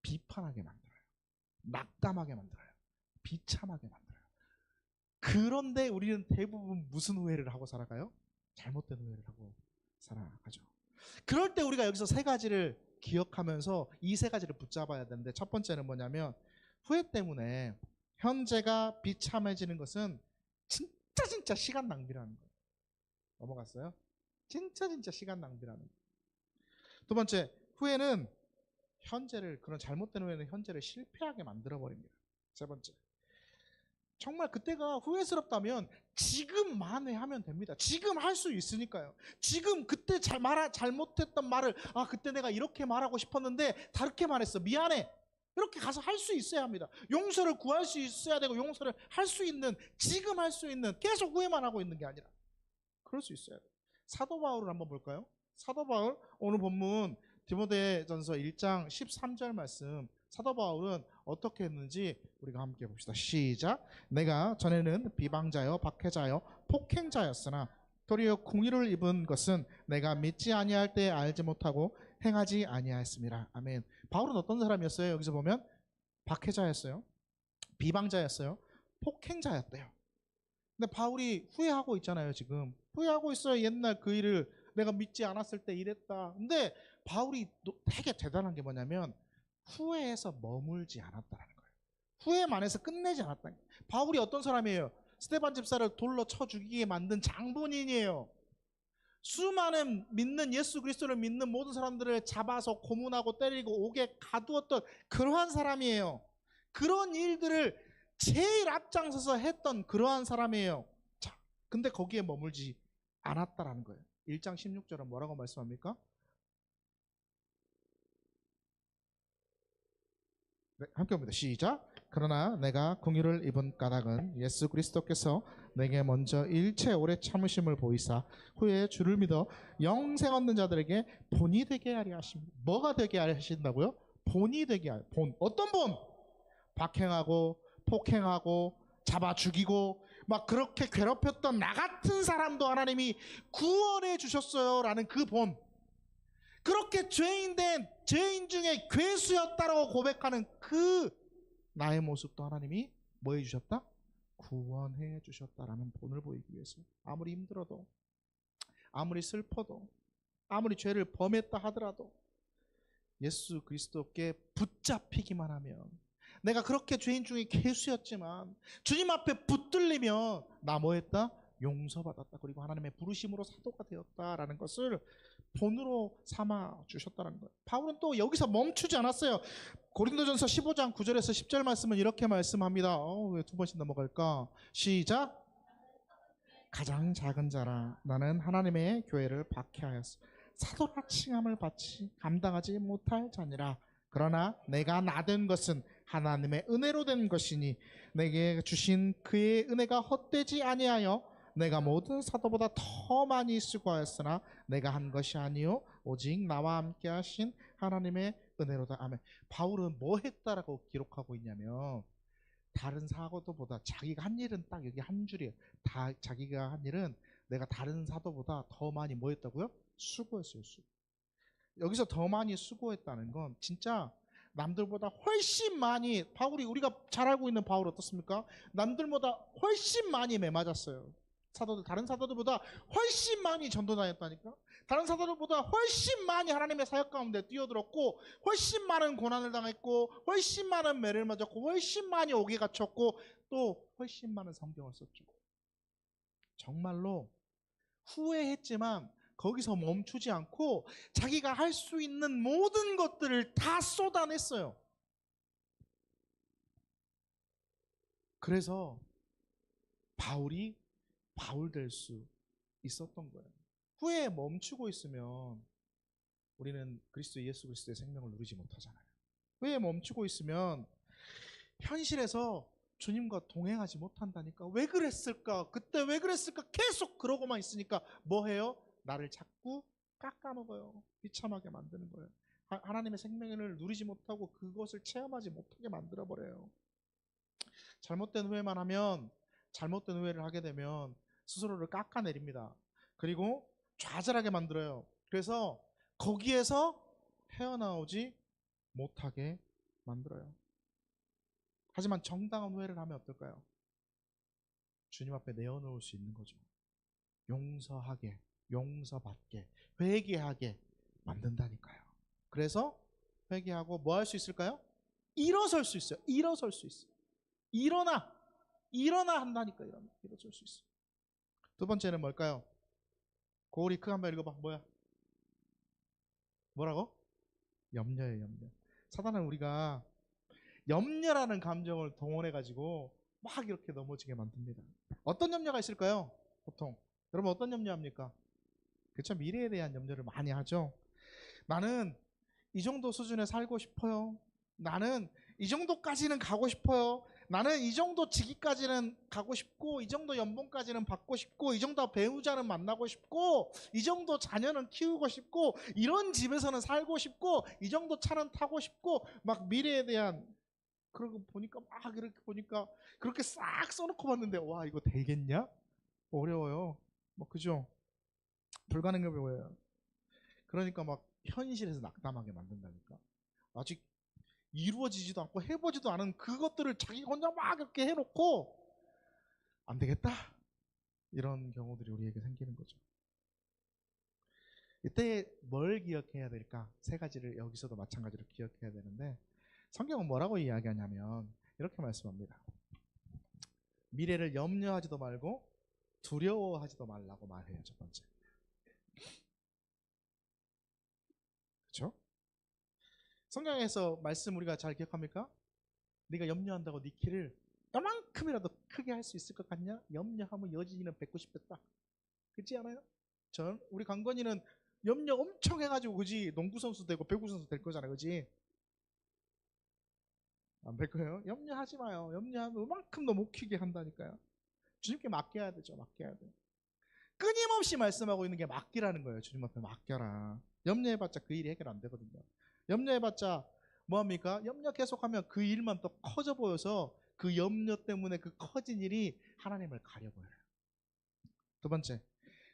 비판하게 만들어요. 낙담하게 만들어요. 비참하게 만들어요. 그런데 우리는 대부분 무슨 후회를 하고 살아가요? 잘못된 후회를 하고 살아가죠. 그럴 때 우리가 여기서 세 가지를 기억하면서 이 세 가지를 붙잡아야 되는데, 첫 번째는 뭐냐면 후회 때문에 현재가 비참해지는 것은 진짜 시간 낭비라는 거예요. 넘어갔어요? 진짜 시간 낭비라는 거예요. 두 번째, 후회는 그런 잘못된 후회는 현재를 실패하게 만들어버립니다. 세 번째, 정말 그때가 후회스럽다면 지금 만회하면 됩니다. 지금 할 수 있으니까요. 지금 그때 잘못했던 말을 그때 내가 이렇게 말하고 싶었는데 다르게 말했어. 미안해. 이렇게 가서 할 수 있어야 합니다. 용서를 구할 수 있어야 되고 용서를 할 수 있는, 지금 할 수 있는, 계속 후회만 하고 있는 게 아니라 그럴 수 있어야 돼요. 사도 바울을 한번 볼까요? 사도 바울, 오늘 본문 디모데전서 1장 13절 말씀, 사도 바울은 어떻게 했는지 우리가 함께 봅시다. 시작. 내가 전에는 비방자여 박해자여 폭행자였으나 도리어 공의를 입은 것은 내가 믿지 아니할 때 알지 못하고 행하지 아니하였습니다. 아멘. 바울은 어떤 사람이었어요? 여기서 보면 박해자였어요. 비방자였어요. 폭행자였대요. 근데 바울이 후회하고 있잖아요. 지금 후회하고 있어요. 옛날 그 일을 내가 믿지 않았을 때 이랬다. 근데 바울이 되게 대단한 게 뭐냐면 후회해서 머물지 않았다는 거예요. 후회만 해서 끝내지 않았다는 거예요. 바울이 어떤 사람이에요? 스데반 집사를 돌로 쳐 죽이게 만든 장본인이에요. 수많은 믿는, 예수 그리스도를 믿는 모든 사람들을 잡아서 고문하고 때리고 옥에 가두었던 그러한 사람이에요. 그런 일들을 제일 앞장서서 했던 그러한 사람이에요. 자, 근데 거기에 머물지 않았다라는 거예요. 1장 16절은 뭐라고 말씀합니까? 네, 함께 봅니다. 시작. 그러나 내가 긍휼을 입은 까닭은 예수 그리스도께서 내게 먼저 일체 오래 참으심을 보이사 후에 주를 믿어 영생 얻는 자들에게 본이 되게 하려 하십니다. 뭐가 되게 하려 하신다고요? 본이 되게 하려. 본. 어떤 본? 박행하고 폭행하고 잡아 죽이고 막 그렇게 괴롭혔던 나 같은 사람도 하나님이 구원해 주셨어요 라는 그 본. 그렇게 죄인된 죄인 중에 괴수였다라고 고백하는 그 나의 모습도 하나님이 뭐 해주셨다? 구원해 주셨다라는 본을 보이기 위해서 아무리 힘들어도 아무리 슬퍼도 아무리 죄를 범했다 하더라도 예수 그리스도께 붙잡히기만 하면 내가 그렇게 죄인 중에 괴수였지만 주님 앞에 붙들리면 나 뭐 했다? 용서받았다. 그리고 하나님의 부르심으로 사도가 되었다라는 것을 본으로 삼아 주셨다는 거예요. 바울은 또 여기서 멈추지 않았어요. 고린도전서 15장 9절에서 10절 말씀은 이렇게 말씀합니다. 왜 두 번씩 넘어갈까? 시작. 가장 작은 자라 나는 하나님의 교회를 박해하였어. 사도라 칭함을 받지 감당하지 못할 자니라. 그러나 내가 나된 것은 하나님의 은혜로 된 것이니 내게 주신 그의 은혜가 헛되지 아니하여 내가 모든 사도보다 더 많이 수고하였으나 내가 한 것이 아니요 오직 나와 함께 하신 하나님의 은혜로다. 아멘. 바울은 뭐 했다라고 기록하고 있냐면 다른 사도보다 자기가 한 일은 딱 여기 한 줄이에요. 다 자기가 한 일은 내가 다른 사도보다 더 많이 뭐 했다고요? 수고했어요. 여기서 더 많이 수고했다는 건 진짜 남들보다 훨씬 많이, 바울이 우리가 잘 알고 있는 바울 어떻습니까? 남들보다 훨씬 많이 매맞았어요. 사도들, 다른 사도들보다 훨씬 많이 전도다녔다니까. 다른 사도들보다 훨씬 많이 하나님의 사역 가운데 뛰어들었고 훨씬 많은 고난을 당했고 훨씬 많은 매를 맞았고 훨씬 많이 옥에 갇혔고 또 훨씬 많은 성경을 썼죠. 정말로 후회했지만 거기서 멈추지 않고 자기가 할 수 있는 모든 것들을 다 쏟아냈어요. 그래서 바울이 바울 될 수 있었던 거예요. 후회에 멈추고 있으면 우리는 예수 그리스도의 생명을 누리지 못하잖아요. 후회에 멈추고 있으면 현실에서 주님과 동행하지 못한다니까. 왜 그랬을까? 그때 왜 그랬을까? 계속 그러고만 있으니까 뭐 해요? 나를 자꾸 깎아먹어요. 비참하게 만드는 거예요. 하나님의 생명을 누리지 못하고 그것을 체험하지 못하게 만들어버려요. 잘못된 후회만 하면, 잘못된 후회를 하게 되면 스스로를 깎아내립니다. 그리고 좌절하게 만들어요. 그래서 거기에서 헤어나오지 못하게 만들어요. 하지만 정당한 후회를 하면 어떨까요? 주님 앞에 내어놓을 수 있는 거죠. 용서하게, 용서받게, 회개하게 만든다니까요. 그래서 회개하고 뭐 할 수 있을까요? 일어설 수 있어요. 일어설 수 있어요. 일어나 한다니까. 일어설 수 있어요. 두 번째는 뭘까요? 고우리 크 한번 읽어봐. 뭐야? 뭐라고? 염려예요. 염려. 사단은 우리가 염려라는 감정을 동원해가지고 막 이렇게 넘어지게 만듭니다. 어떤 염려가 있을까요? 보통 여러분 어떤 염려합니까? 그렇죠? 미래에 대한 염려를 많이 하죠. 나는 이 정도 수준에 살고 싶어요. 나는 이 정도까지는 가고 싶어요. 나는 이 정도 직위까지는 가고 싶고, 이 정도 연봉까지는 받고 싶고, 이 정도 배우자는 만나고 싶고, 이 정도 자녀는 키우고 싶고, 이런 집에서는 살고 싶고, 이 정도 차는 타고 싶고, 막 미래에 대한, 그러고 보니까 막 이렇게 보니까 그렇게 싹 써놓고 봤는데, 와, 이거 되겠냐? 어려워요. 뭐, 그죠? 불가능해 보여요. 그러니까 막 현실에서 낙담하게 만든다니까. 아직 이루어지지도 않고 해보지도 않은 그것들을 자기 혼자 막 이렇게 해놓고 안 되겠다. 이런 경우들이 우리에게 생기는 거죠. 이때 뭘 기억해야 될까? 세 가지를 여기서도 마찬가지로 기억해야 되는데, 성경은 뭐라고 이야기하냐면 이렇게 말씀합니다. 미래를 염려하지도 말고 두려워하지도 말라고 말해요. 첫 번째. 그렇죠? 성경에서 말씀 우리가 잘 기억합니까? 네가 염려한다고 네 키를 요만큼이라도 크게 할 수 있을 것 같냐? 염려하면 여진이는 190배 그렇지 않아요? 우리 강건이는 염려 엄청 해가지고 그지 농구 선수 되고 배구 선수 될 거잖아, 그지? 안 될 거예요. 염려하지 마요. 염려하면 요만큼도 못 키게 한다니까요. 주님께 맡겨야 되죠. 맡겨야 돼. 끊임없이 말씀하고 있는 게 맡기라는 거예요. 주님 앞에 맡겨라. 염려해봤자 그 일이 해결 안 되거든요. 염려해봤자 뭐합니까? 염려 계속하면 그 일만 더 커져 보여서 그 염려 때문에 그 커진 일이 하나님을 가려버려요. 두 번째,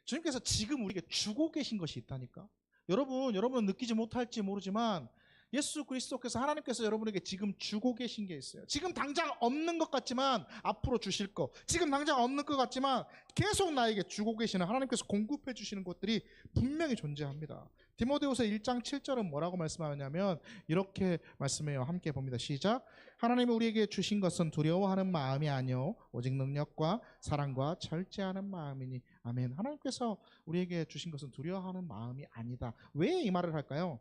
주님께서 지금 우리에게 주고 계신 것이 있다니까. 여러분은 느끼지 못할지 모르지만 예수 그리스도께서 하나님께서 여러분에게 지금 주고 계신 게 있어요. 지금 당장 없는 것 같지만 앞으로 주실 거, 지금 당장 없는 것 같지만 계속 나에게 주고 계시는 하나님께서 공급해 주시는 것들이 분명히 존재합니다. 디모데후서 1장 7절은 뭐라고 말씀하냐면 이렇게 말씀해요. 함께 봅니다. 시작. 하나님이 우리에게 주신 것은 두려워하는 마음이 아니요 오직 능력과 사랑과 절제하는 마음이니. 아멘. 하나님께서 우리에게 주신 것은 두려워하는 마음이 아니다. 왜 이 말을 할까요?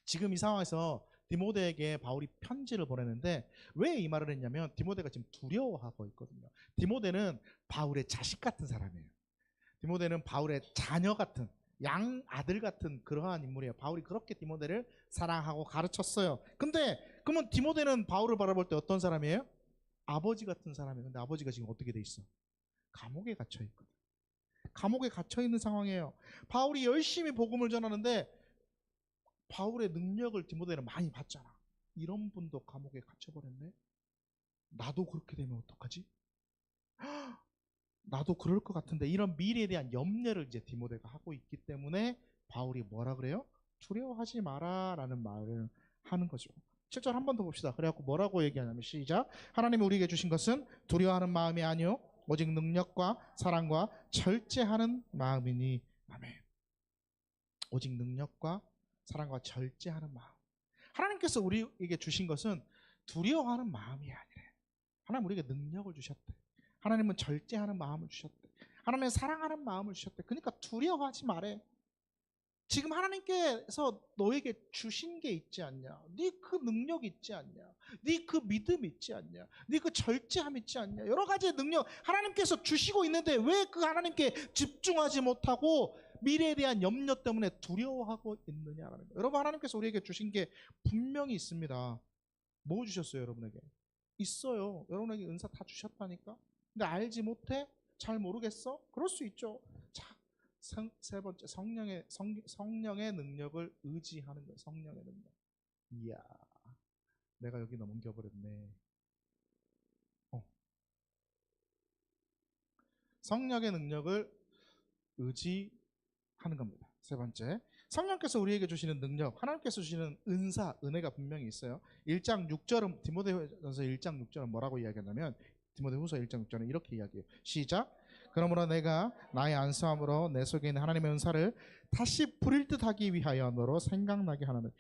지금 이 상황에서 디모데에게 바울이 편지를 보내는데 왜 이 말을 했냐면 디모데가 지금 두려워하고 있거든요. 디모데는 바울의 자식 같은 사람이에요. 디모데는 바울의 자녀 같은 양 아들 같은 그러한 인물이에요. 바울이 그렇게 디모데를 사랑하고 가르쳤어요. 근데 그러면 디모데는 바울을 바라볼 때 어떤 사람이에요? 아버지 같은 사람이에요. 근데 아버지가 지금 어떻게 돼 있어? 감옥에 갇혀 있거든. 감옥에 갇혀 있는 상황이에요. 바울이 열심히 복음을 전하는데 바울의 능력을 디모데는 많이 봤잖아. 이런 분도 감옥에 갇혀버렸네. 나도 그렇게 되면 어떡하지? 나도 그럴 것 같은데. 이런 미래에 대한 염려를 이제 디모데가 하고 있기 때문에 바울이 뭐라 그래요? 두려워하지 마라 라는 말을 하는 거죠. 7절 한 번 더 봅시다. 그래갖고 뭐라고 얘기하냐면 시작. 하나님이 우리에게 주신 것은 두려워하는 마음이 아니요 오직 능력과 사랑과 절제하는 마음이니. 아멘. 오직 능력과 사랑과 절제하는 마음. 하나님께서 우리에게 주신 것은 두려워하는 마음이 아니래. 하나님 우리에게 능력을 주셨대. 하나님은 절제하는 마음을 주셨대. 하나님은 사랑하는 마음을 주셨대. 그러니까 두려워하지 말래. 지금 하나님께서 너에게 주신 게 있지 않냐? 네 그 능력 있지 않냐? 네 그 믿음 있지 않냐? 네 그 절제함 있지 않냐? 여러 가지의 능력 하나님께서 주시고 있는데 왜 그 하나님께 집중하지 못하고 미래에 대한 염려 때문에 두려워하고 있느냐라는 거예요. 여러분 하나님께서 우리에게 주신 게 분명히 있습니다. 뭐 주셨어요 여러분에게? 있어요. 여러분에게 은사 다 주셨다니까. 근데 알지 못해? 잘 모르겠어? 그럴 수 있죠. 자, 세 번째 성령의 능력을 의지하는 거예요. 성령의 능력. 이야, 내가 여기 넘겨버렸네. 성령의 능력을 의지하는 겁니다. 세 번째, 성령께서 우리에게 주시는 능력, 하나님께서 주시는 은사, 은혜가 분명히 있어요. 1장 6절은 디모데후서 1장 6절은 뭐라고 이야기하냐면 디모데후서 1장 6절은 이렇게 이야기해요. 시작. 그러므로 내가 나의 안수함으로 내 속에 있는 하나님의 은사를 다시 부릴 듯하기 위하여 너로 생각나게 하나는.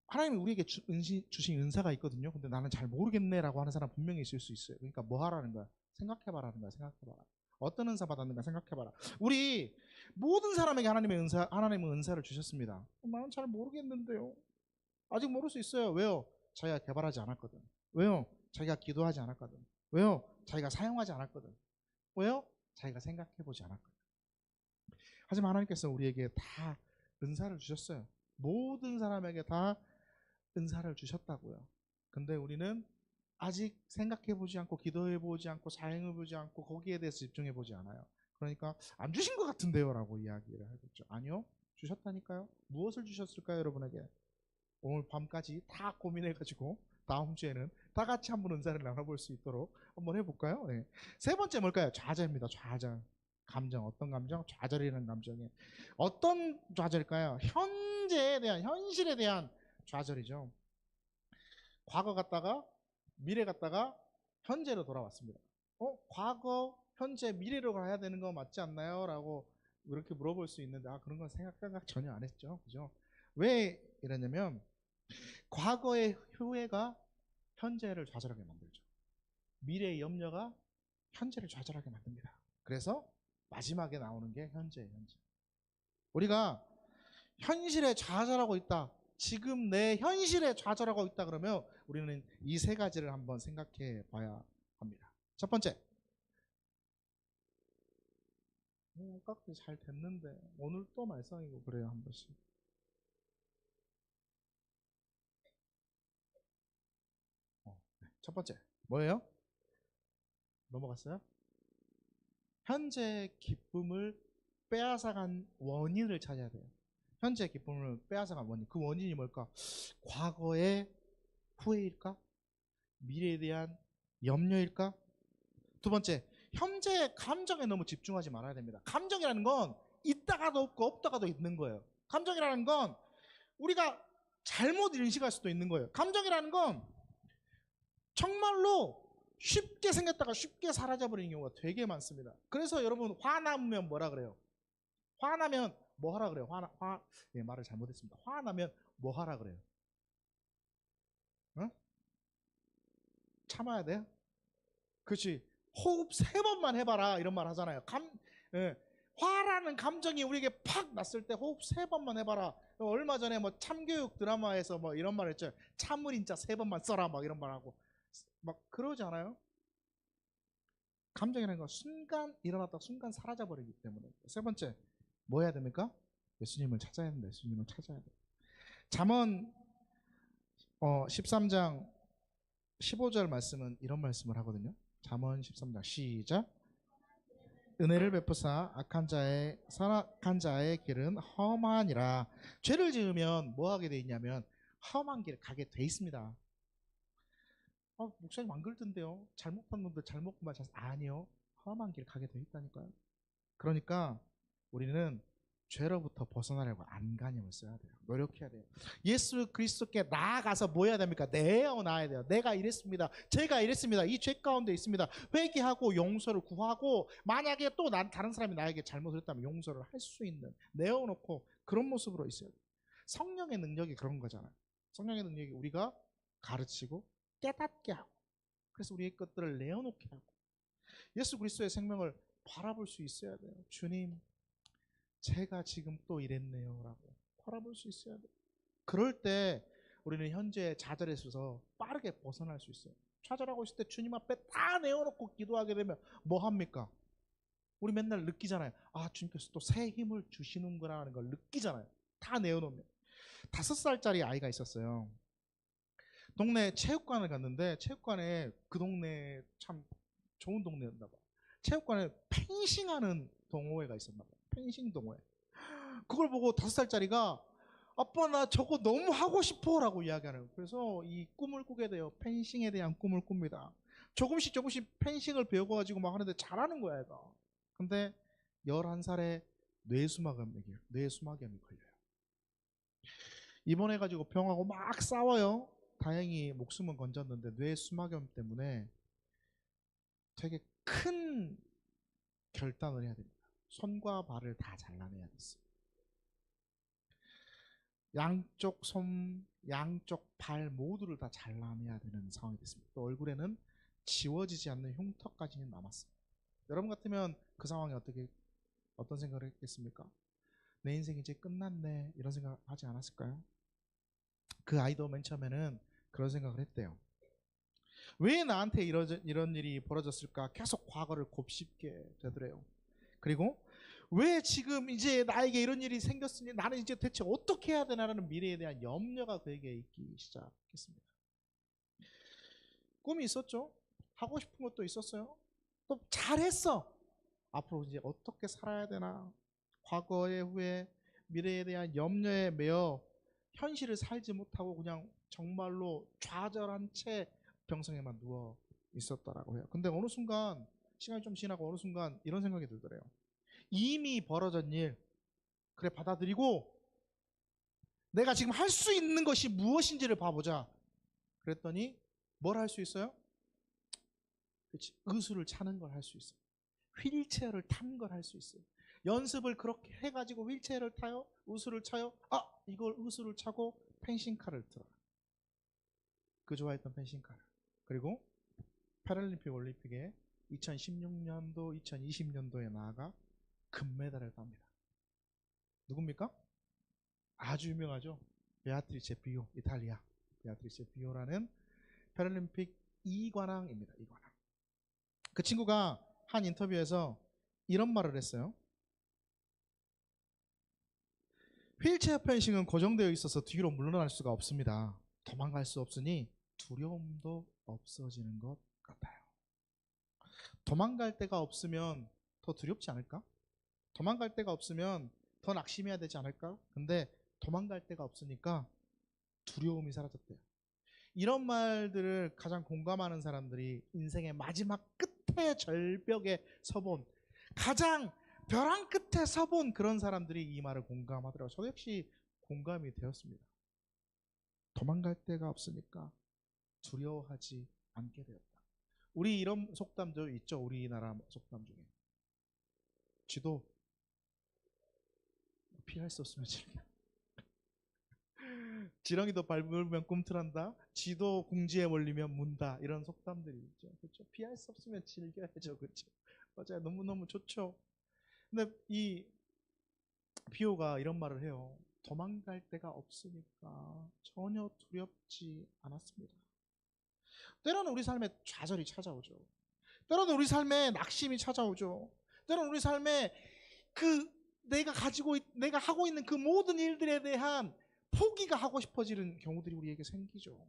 하나님이 우리에게 주신 은사가 있거든요. 근데 나는 잘 모르겠네라고 하는 사람 분명히 있을 수 있어요. 그러니까 뭐 하라는 거야? 생각해봐라는 거야. 생각해봐라. 어떤 은사 받았는가 생각해봐라. 우리 모든 사람에게 하나님은 은사를 주셨습니다. 나는 잘 모르겠는데요. 아직 모를 수 있어요. 왜요? 자기가 개발하지 않았거든. 왜요? 자기가 기도하지 않았거든. 왜요? 자기가 사용하지 않았거든. 왜요? 자기가 생각해보지 않았거든. 하지만 하나님께서 우리에게 다 은사를 주셨어요. 모든 사람에게 다 은사를 주셨다고요. 근데 우리는 아직 생각해보지 않고 기도해보지 않고 사행해보지 않고 거기에 대해서 집중해보지 않아요. 그러니까 안 주신 것 같은데요 라고 이야기를 하겠죠. 아니요, 주셨다니까요. 무엇을 주셨을까요 여러분에게? 오늘 밤까지 다 고민해가지고 다음 주에는 다 같이 한번 은사를 나눠볼 수 있도록 한번 해볼까요? 네. 세 번째 뭘까요? 좌절입니다. 좌절. 감정. 어떤 감정? 좌절이라는 감정이 어떤 좌절일까요? 현재에 대한, 현실에 대한 좌절이죠. 과거 갔다가 미래 갔다가 현재로 돌아왔습니다. 과거, 현재, 미래로 가야 되는 거 맞지 않나요? 라고 이렇게 물어볼 수 있는데 그런 건 생각 전혀 안 했죠. 그죠? 왜 이러냐면 과거의 후회가 현재를 좌절하게 만들죠. 미래의 염려가 현재를 좌절하게 만듭니다. 그래서 마지막에 나오는 게 현재예요. 현재. 우리가 현실에 좌절하고 있다. 지금 내 현실에 좌절하고 있다 그러면 우리는 이 세 가지를 한번 생각해 봐야 합니다. 첫 번째. 아까 잘 됐는데 오늘 또 말썽이고 그래요 한 번씩. 네. 첫 번째 뭐예요? 넘어갔어요? 현재 기쁨을 빼앗아간 원인을 찾아야 돼요. 현재 기쁨을 빼앗아간 원인. 그 원인이 뭘까? 과거의 후회일까? 미래에 대한 염려일까? 두 번째, 현재의 감정에 너무 집중하지 말아야 됩니다. 감정이라는 건 있다가도 없고 없다가도 있는 거예요. 감정이라는 건 우리가 잘못 인식할 수도 있는 거예요. 감정이라는 건 정말로 쉽게 생겼다가 쉽게 사라져버리는 경우가 되게 많습니다. 그래서 여러분 화나면 뭐라 그래요? 화나면 뭐 하라 그래요? 말을 잘못했습니다. 화나면 뭐 하라 그래요? 어? 참아야 돼요? 그렇지. 호흡 3번만 해봐라 이런 말 하잖아요. 화라는 감정이 우리에게 팍 났을 때 호흡 3번만 해봐라. 얼마 전에 뭐 참교육 드라마에서 뭐 이런 말 했죠. 참을 인자 3번만 써라 막 이런 말 하고 막 그러지 않아요? 감정이라는 건 순간 일어났다 순간 사라져 버리기 때문에. 세 번째 뭐 해야 됩니까? 예수님을 찾아야 된다. 예수님을 찾아야 돼. 잠언 13장 15절 말씀은 이런 말씀을 하거든요. 잠언 13장 시작. 은혜를 베푸사 선악한 자의 길은 험하니라. 죄를 지으면 뭐 하게 돼 있냐면 험한 길 가게 돼 있습니다. 목사님 안 그러던데요. 잘못한 놈들 잘못만 아니요. 험한 길 가게 돼 있다니까요. 그러니까 우리는 죄로부터 벗어나려고 안간힘을 써야 돼요. 노력해야 돼요. 예수 그리스도께 나아가서 뭐 해야 됩니까? 내어놔야 돼요. 내가 이랬습니다. 제가 이랬습니다. 이 죄 가운데 있습니다. 회개하고 용서를 구하고 만약에 또 다른 사람이 나에게 잘못을 했다면 용서를 할 수 있는 내어놓고 그런 모습으로 있어야 돼요. 성령의 능력이 그런 거잖아요. 성령의 능력이 우리가 가르치고 깨닫게 하고 그래서 우리의 것들을 내어놓게 하고 예수 그리스도의 생명을 바라볼 수 있어야 돼요. 주님 제가 지금 또 이랬네요 라고 바라볼 수 있어야 돼요. 그럴 때 우리는 현재 좌절에 있어서 빠르게 벗어날 수 있어요. 좌절하고 있을 때 주님 앞에 다 내어놓고 기도하게 되면 뭐 합니까? 우리 맨날 느끼잖아요. 주님께서 또 새 힘을 주시는구나 하는 걸 느끼잖아요. 다 내어놓으면. 5살짜리 아이가 있었어요. 동네 체육관을 갔는데 체육관에 그 동네 참 좋은 동네였나 봐. 체육관에 펜싱하는 동호회가 있었나 봐. 펜싱 동호회. 그걸 보고 5살짜리가 아빠 나 저거 너무 하고 싶어 라고 이야기하는 거예요. 그래서 이 꿈을 꾸게 돼요. 펜싱에 대한 꿈을 꿉니다. 조금씩 펜싱을 배워가지고 막 하는데 잘하는 거야 얘가. 근데 11살에 뇌수막염이 걸려요. 입원해가지고 병하고 막 싸워요. 다행히 목숨은 건졌는데 뇌수막염 때문에 되게 큰 결단을 해야 됩니다. 손과 발을 다 잘라내야 됐어요. 양쪽 손, 양쪽 발 모두를 다 잘라내야 되는 상황이 됐습니다. 또 얼굴에는 지워지지 않는 흉터까지는 남았어요. 여러분 같으면 그 상황에 어떤 생각을 했겠습니까? 내 인생 이제 끝났네 이런 생각 하지 않았을까요? 그 아이도 맨 처음에는 그런 생각을 했대요. 왜 나한테 이런 일이 벌어졌을까? 계속 과거를 곱씹게 되더래요. 그리고 왜 지금 이제 나에게 이런 일이 생겼으니 나는 이제 대체 어떻게 해야 되나라는 미래에 대한 염려가 그에게 있기 시작했습니다. 꿈이 있었죠. 하고 싶은 것도 있었어요. 또 잘했어. 앞으로 이제 어떻게 살아야 되나. 과거의 후회, 미래에 대한 염려에 매여 현실을 살지 못하고 그냥 정말로 좌절한 채 병상에만 누워 있었다라고 해요. 근데 어느 순간 시간이 좀 지나고 어느 순간 이런 생각이 들더래요. 이미 벌어진 일, 그래 받아들이고 내가 지금 할 수 있는 것이 무엇인지를 봐보자. 그랬더니 뭘 할 수 있어요? 그렇지, 의수를 차는 걸 할 수 있어요. 휠체어를 탄 걸 할 수 있어요. 연습을 그렇게 해가지고 휠체어를 타요, 의수를 차요. 아, 이걸 의수를 차고 펜싱카를 들어요. 그 좋아했던 펜싱카를. 그리고 패럴림픽 올림픽에 2016년도, 2020년도에 나아가 금메달을 땁니다. 누굽니까? 아주 유명하죠. 베아트리체 비오, 이탈리아 베아트리체 비오라는 패럴림픽 이관왕입니다. 이관왕. 그 친구가 한 인터뷰에서 이런 말을 했어요. 휠체어 펜싱은 고정되어 있어서 뒤로 물러날 수가 없습니다. 도망갈 수 없으니 두려움도 없어지는 것 같아요. 도망갈 데가 없으면 더 두렵지 않을까? 도망갈 데가 없으면 더 낙심해야 되지 않을까? 근데 도망갈 데가 없으니까 두려움이 사라졌대요. 이런 말들을 가장 공감하는 사람들이 인생의 마지막 끝에 절벽에 서본, 가장 벼랑 끝에 서본 그런 사람들이 이 말을 공감하더라고요. 저 역시 공감이 되었습니다. 도망갈 데가 없으니까 두려워하지 않게 되었다. 우리 이런 속담도 있죠. 우리나라 속담 중에. 쥐도 피할 수 없으면 즐겨. 지렁이도 밟으면 꿈틀한다. 쥐도 궁지에 몰리면 문다. 이런 속담들이 있죠. 그렇죠? 피할 수 없으면 즐겨야죠. 그렇죠? 맞아요. 너무너무 좋죠. 근데 이 비오가 이런 말을 해요. 도망갈 데가 없으니까 전혀 두렵지 않았습니다. 때로는 우리 삶에 좌절이 찾아오죠. 때로는 우리 삶에 낙심이 찾아오죠. 때로는 우리 삶에 그 내가 하고 있는 그 모든 일들에 대한 포기가 하고 싶어지는 경우들이 우리에게 생기죠.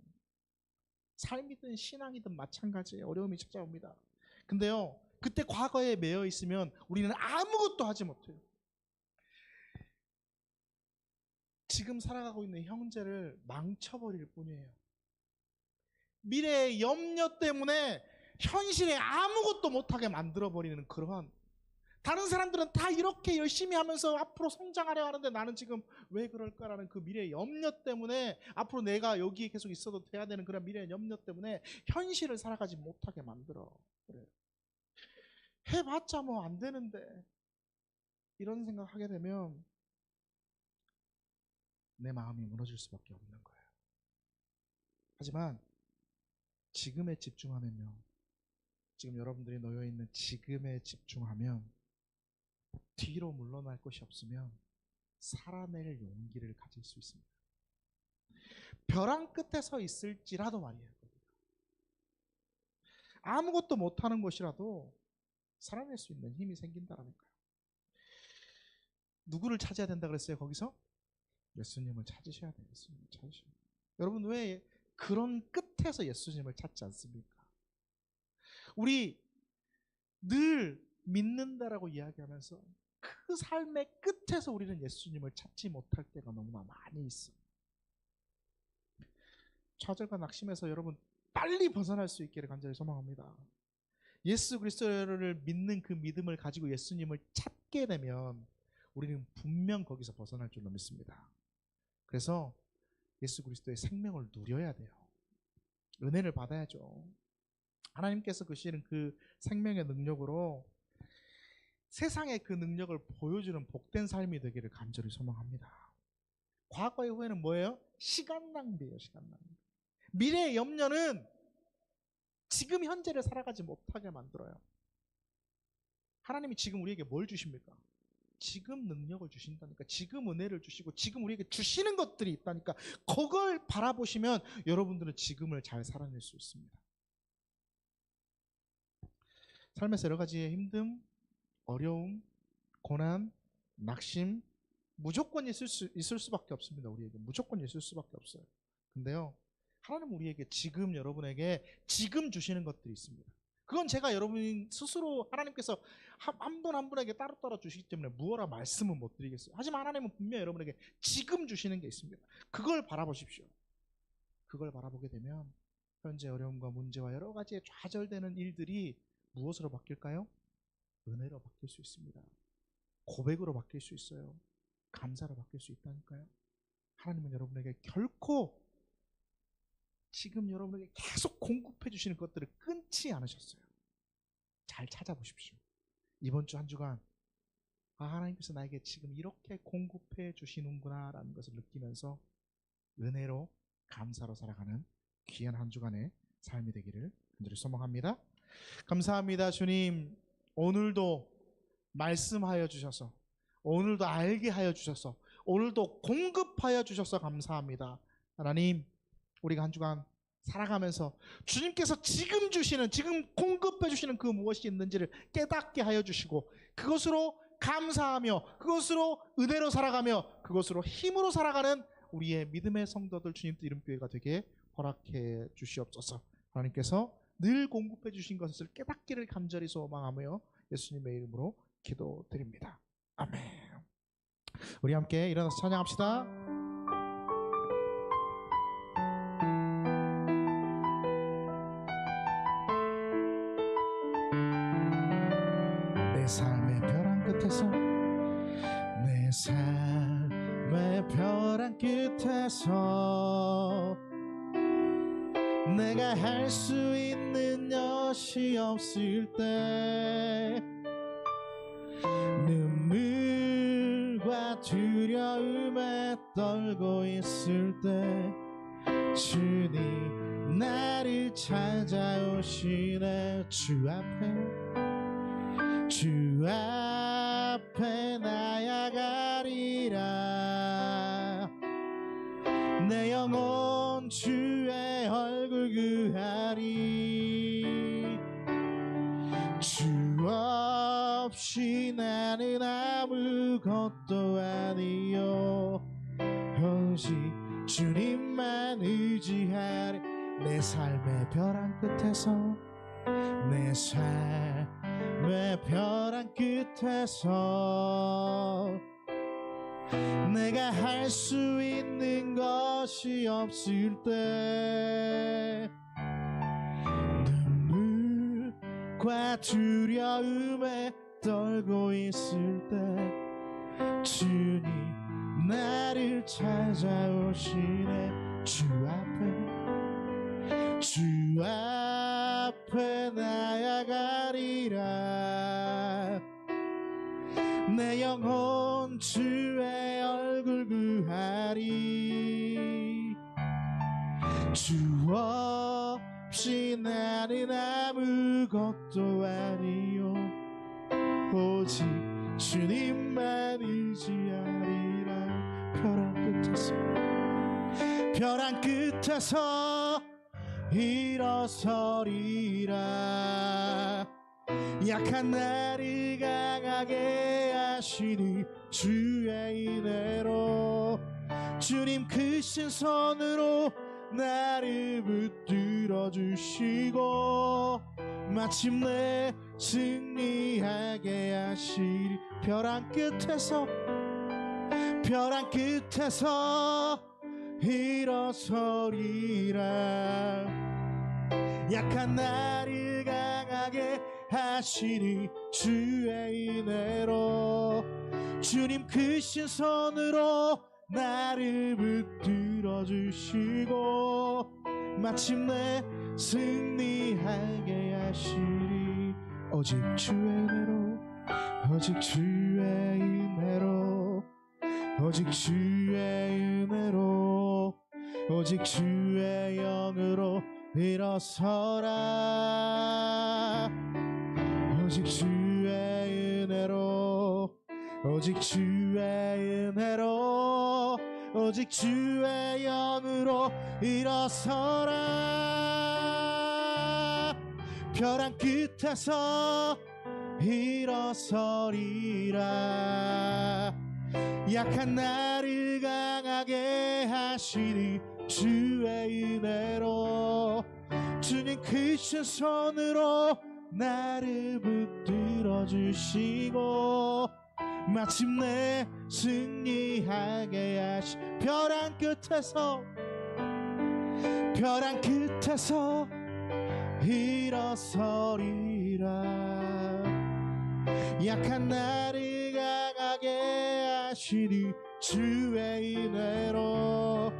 삶이든 신앙이든 마찬가지예요. 어려움이 찾아옵니다. 근데요, 그때 과거에 매여 있으면 우리는 아무것도 하지 못해요. 지금 살아가고 있는 형제를 망쳐버릴 뿐이에요. 미래의 염려 때문에 현실에 아무것도 못하게 만들어버리는 그러한, 다른 사람들은 다 이렇게 열심히 하면서 앞으로 성장하려 하는데 나는 지금 왜 그럴까라는 그 미래의 염려 때문에, 앞으로 내가 여기에 계속 있어도 돼야 되는 그런 미래의 염려 때문에 현실을 살아가지 못하게 만들어 그래요. 해봤자 뭐 안 되는데, 이런 생각하게 되면 내 마음이 무너질 수밖에 없는 거예요. 하지만 지금에 집중하면요, 지금 여러분들이 놓여있는 지금에 집중하면 뒤로 물러날 것이 없으면 살아낼 용기를 가질 수 있습니다. 벼랑 끝에 서 있을지라도 말이에요. 아무것도 못하는 것이라도 살아낼 수 있는 힘이 생긴다는 거예요. 누구를 찾아야 된다 그랬어요? 거기서 예수님을 찾으셔야 돼요. 예수님을 찾으셔야 돼요. 여러분, 왜 그런 끝에서 예수님을 찾지 않습니까? 우리 늘 믿는다라고 이야기하면서 그 삶의 끝에서 우리는 예수님을 찾지 못할 때가 너무나 많이 있어요. 좌절과 낙심에서 여러분 빨리 벗어날 수 있기를 간절히 소망합니다. 예수 그리스도를 믿는 그 믿음을 가지고 예수님을 찾게 되면 우리는 분명 거기서 벗어날 줄로 믿습니다. 그래서 예수 그리스도의 생명을 누려야 돼요. 은혜를 받아야죠. 하나님께서 주시는 그 생명의 능력으로 세상의 그 능력을 보여주는 복된 삶이 되기를 간절히 소망합니다. 과거의 후회는 뭐예요? 시간 낭비예요. 시간 낭비. 미래의 염려는 지금 현재를 살아가지 못하게 만들어요. 하나님이 지금 우리에게 뭘 주십니까? 지금 능력을 주신다니까. 지금 은혜를 주시고 지금 우리에게 주시는 것들이 있다니까. 그걸 바라보시면 여러분들은 지금을 잘 살아낼 수 있습니다. 삶에서 여러 가지의 힘듦, 어려움, 고난, 낙심 무조건 있을 수밖에 없습니다. 우리에게 무조건 있을 수밖에 없어요. 근데요, 하나님 우리에게 지금 여러분에게 지금 주시는 것들이 있습니다. 그건 제가 여러분 스스로 하나님께서 한 분 한 분에게 따로따로 주시기 때문에 무어라 말씀은 못 드리겠어요. 하지만 하나님은 분명히 여러분에게 지금 주시는 게 있습니다. 그걸 바라보십시오. 그걸 바라보게 되면 현재 어려움과 문제와 여러 가지에 좌절되는 일들이 무엇으로 바뀔까요? 은혜로 바뀔 수 있습니다. 고백으로 바뀔 수 있어요. 감사로 바뀔 수 있다니까요. 하나님은 여러분에게 결코 지금 여러분에게 계속 공급해 주시는 것들을 끊지 않으셨어요. 잘 찾아보십시오. 이번 주 한 주간 하나님께서 나에게 지금 이렇게 공급해 주시는구나 라는 것을 느끼면서 은혜로 감사로 살아가는 귀한 한 주간의 삶이 되기를 간절히 소망합니다. 감사합니다. 주님, 오늘도 말씀하여 주셔서, 오늘도 알게 하여 주셔서, 오늘도 공급하여 주셔서 감사합니다. 하나님, 우리가 한 주간 살아가면서 주님께서 지금 주시는, 지금 공급해 주시는 그 무엇이 있는지를 깨닫게 하여 주시고, 그것으로 감사하며, 그것으로 은혜로 살아가며, 그것으로 힘으로 살아가는 우리의 믿음의 성도들 주님 이름교회가 되게 허락해 주시옵소서. 하나님께서 늘 공급해 주신 것을 깨닫기를 간절히 소망하며 예수님의 이름으로 기도드립니다. 아멘. 우리 함께 일어나서 찬양합시다. 내 삶의 벼랑 끝에서, 내 삶의 벼랑 끝에서 내가 할 수 있는 것이 없을 때, 눈물과 두려움에 떨고 있을 때 주님 나를 찾아오시네. 주 앞에 나아가리라. 내 영혼 주의 얼굴 구하리. 주 없이 나는 아무것도 아니요, 오직 주님만 의지하리. 내 삶의 벼랑 끝에서, 내 삶의 벼랑 끝에서 내가 할 수 있는 것이 없을 때, 눈물과 두려움에 떨고 있을 때 주님 나를 찾아오시네. 주 앞에 나아가리라. 내 영혼 주의 얼굴 구하리. 주 없이 나는 아무것도 아니요, 오직 주님만 의지하리라. 벼랑 끝에서 일어서리라. 약한 나를 강하게 하시니 주의 은혜로, 주님 크신 손으로 나를 붙들어 주시고 마침내 승리하게 하시리. 벼랑 끝에서 일어서리라. 약한 나를 강하게 하시니 주의 은혜로, 주님 크신 손으로 나를 붙들어 주시고 마침내 승리하게 하시리. 오직 주의 은혜로, 오직 주의 은혜로, 오직 주의 은혜로, 오직 주의 영으로 일어서라. 오직 주의 은혜로, 오직 주의 은혜로, 오직 주의 영으로 일어서라. 벼랑 끝에서 일어서리라. 약한 나를 강하게 하시니 주의 은혜로 주님 크신 손으로 나를 붙들어 주시고 마침내 승리하게 하시 벼랑 끝에서 일어서리라. 약한 나를 강하게 하시니 주의 은혜로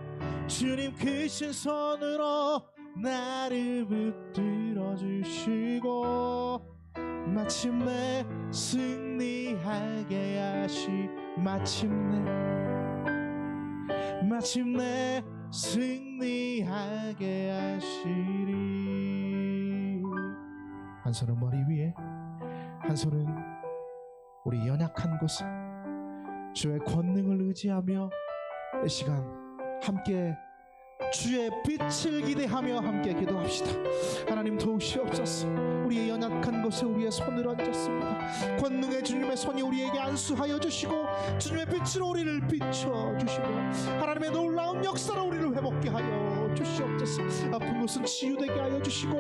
주님 크신 손으로 나를 붙들어 주시고 마침내 승리하게 하시 마침내 승리하게 하시리. 한 손은 머리 위에, 한 손은 우리 연약한 곳에 주의 권능을 의지하며 이 시간 함께 주의 빛을 기대하며 함께 기도합시다. 하나님 도우시옵소서. 우리의 연약한 곳에 우리의 손을 얹었습니다. 권능의 주님의 손이 우리에게 안수하여 주시고 주님의 빛으로 우리를 비춰주시고 하나님의 놀라운 역사로 우리를 회복케 하여 주시옵소서. 아픈 곳은 치유되게 하여 주시고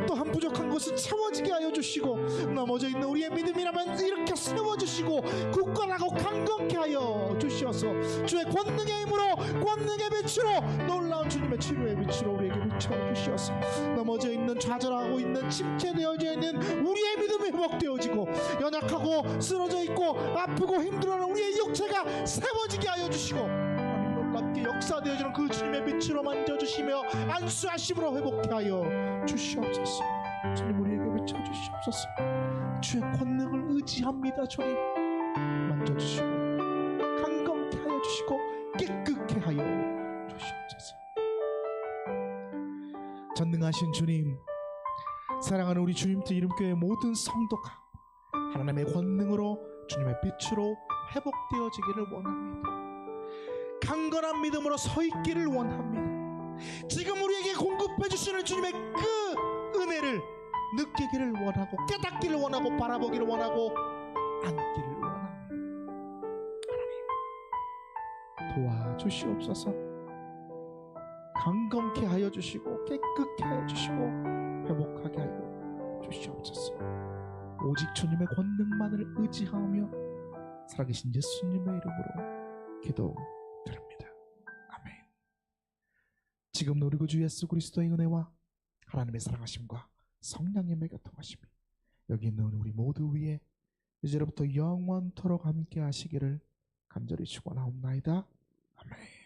또한 부족한 곳은 채워지게 하여 주시고 넘어져 있는 우리의 믿음이라면 이렇게 세워주시고 굳건하고 강건케 하여 주시어서 주의 권능의 힘으로 권능의 빛으로 놀라운 주님의 치료의 빛으로 우리에게 비춰주시어서 넘어져 있는 좌절하고 있는 침체되어져 있는 우리의 믿음이 회복되어지고 연약하고 쓰러져 있고 아프고 힘들어하는 우리의 육체가 세워지게 하여 주시고 하나님 놀랍게 역사되어지는 그 주님의 빛으로 만져주시며 안수하심으로 회복케 하여 주시옵소서. 주님 우리에게 비춰주시옵소서. 주의 권능을 의지합니다. 주님 만져주시고 강건케 하여 주시고 깨끗게 하여 주시옵소서. 전능하신 주님, 사랑하는 우리 주님들 이름교회 모든 성도가 하나님의 권능으로 주님의 빛으로 회복되어지기를 원합니다. 강건한 믿음으로 서 있기를 원합니다. 지금 우리에게 공급해 주시는 주님의 그 은혜를 느끼기를 원하고 깨닫기를 원하고 바라보기를 원하고 안기를 원합니다. 하나님 도와주시옵소서. 강건케 하여 주시고 깨끗게 하여 주시고 회복하게 하여 주시옵소서. 오직 주님의 권능만을 의지하며 살아계신 예수님의 이름으로 기도드립니다. 아멘. 지금 우리 주 예수 그리스도의 은혜와 하나님의 사랑하심과 성령님의 교통하심이 여기 있는 우리 모두 위에 이제로부터 영원토록 함께 하시기를 간절히 축원하옵나이다. 아멘.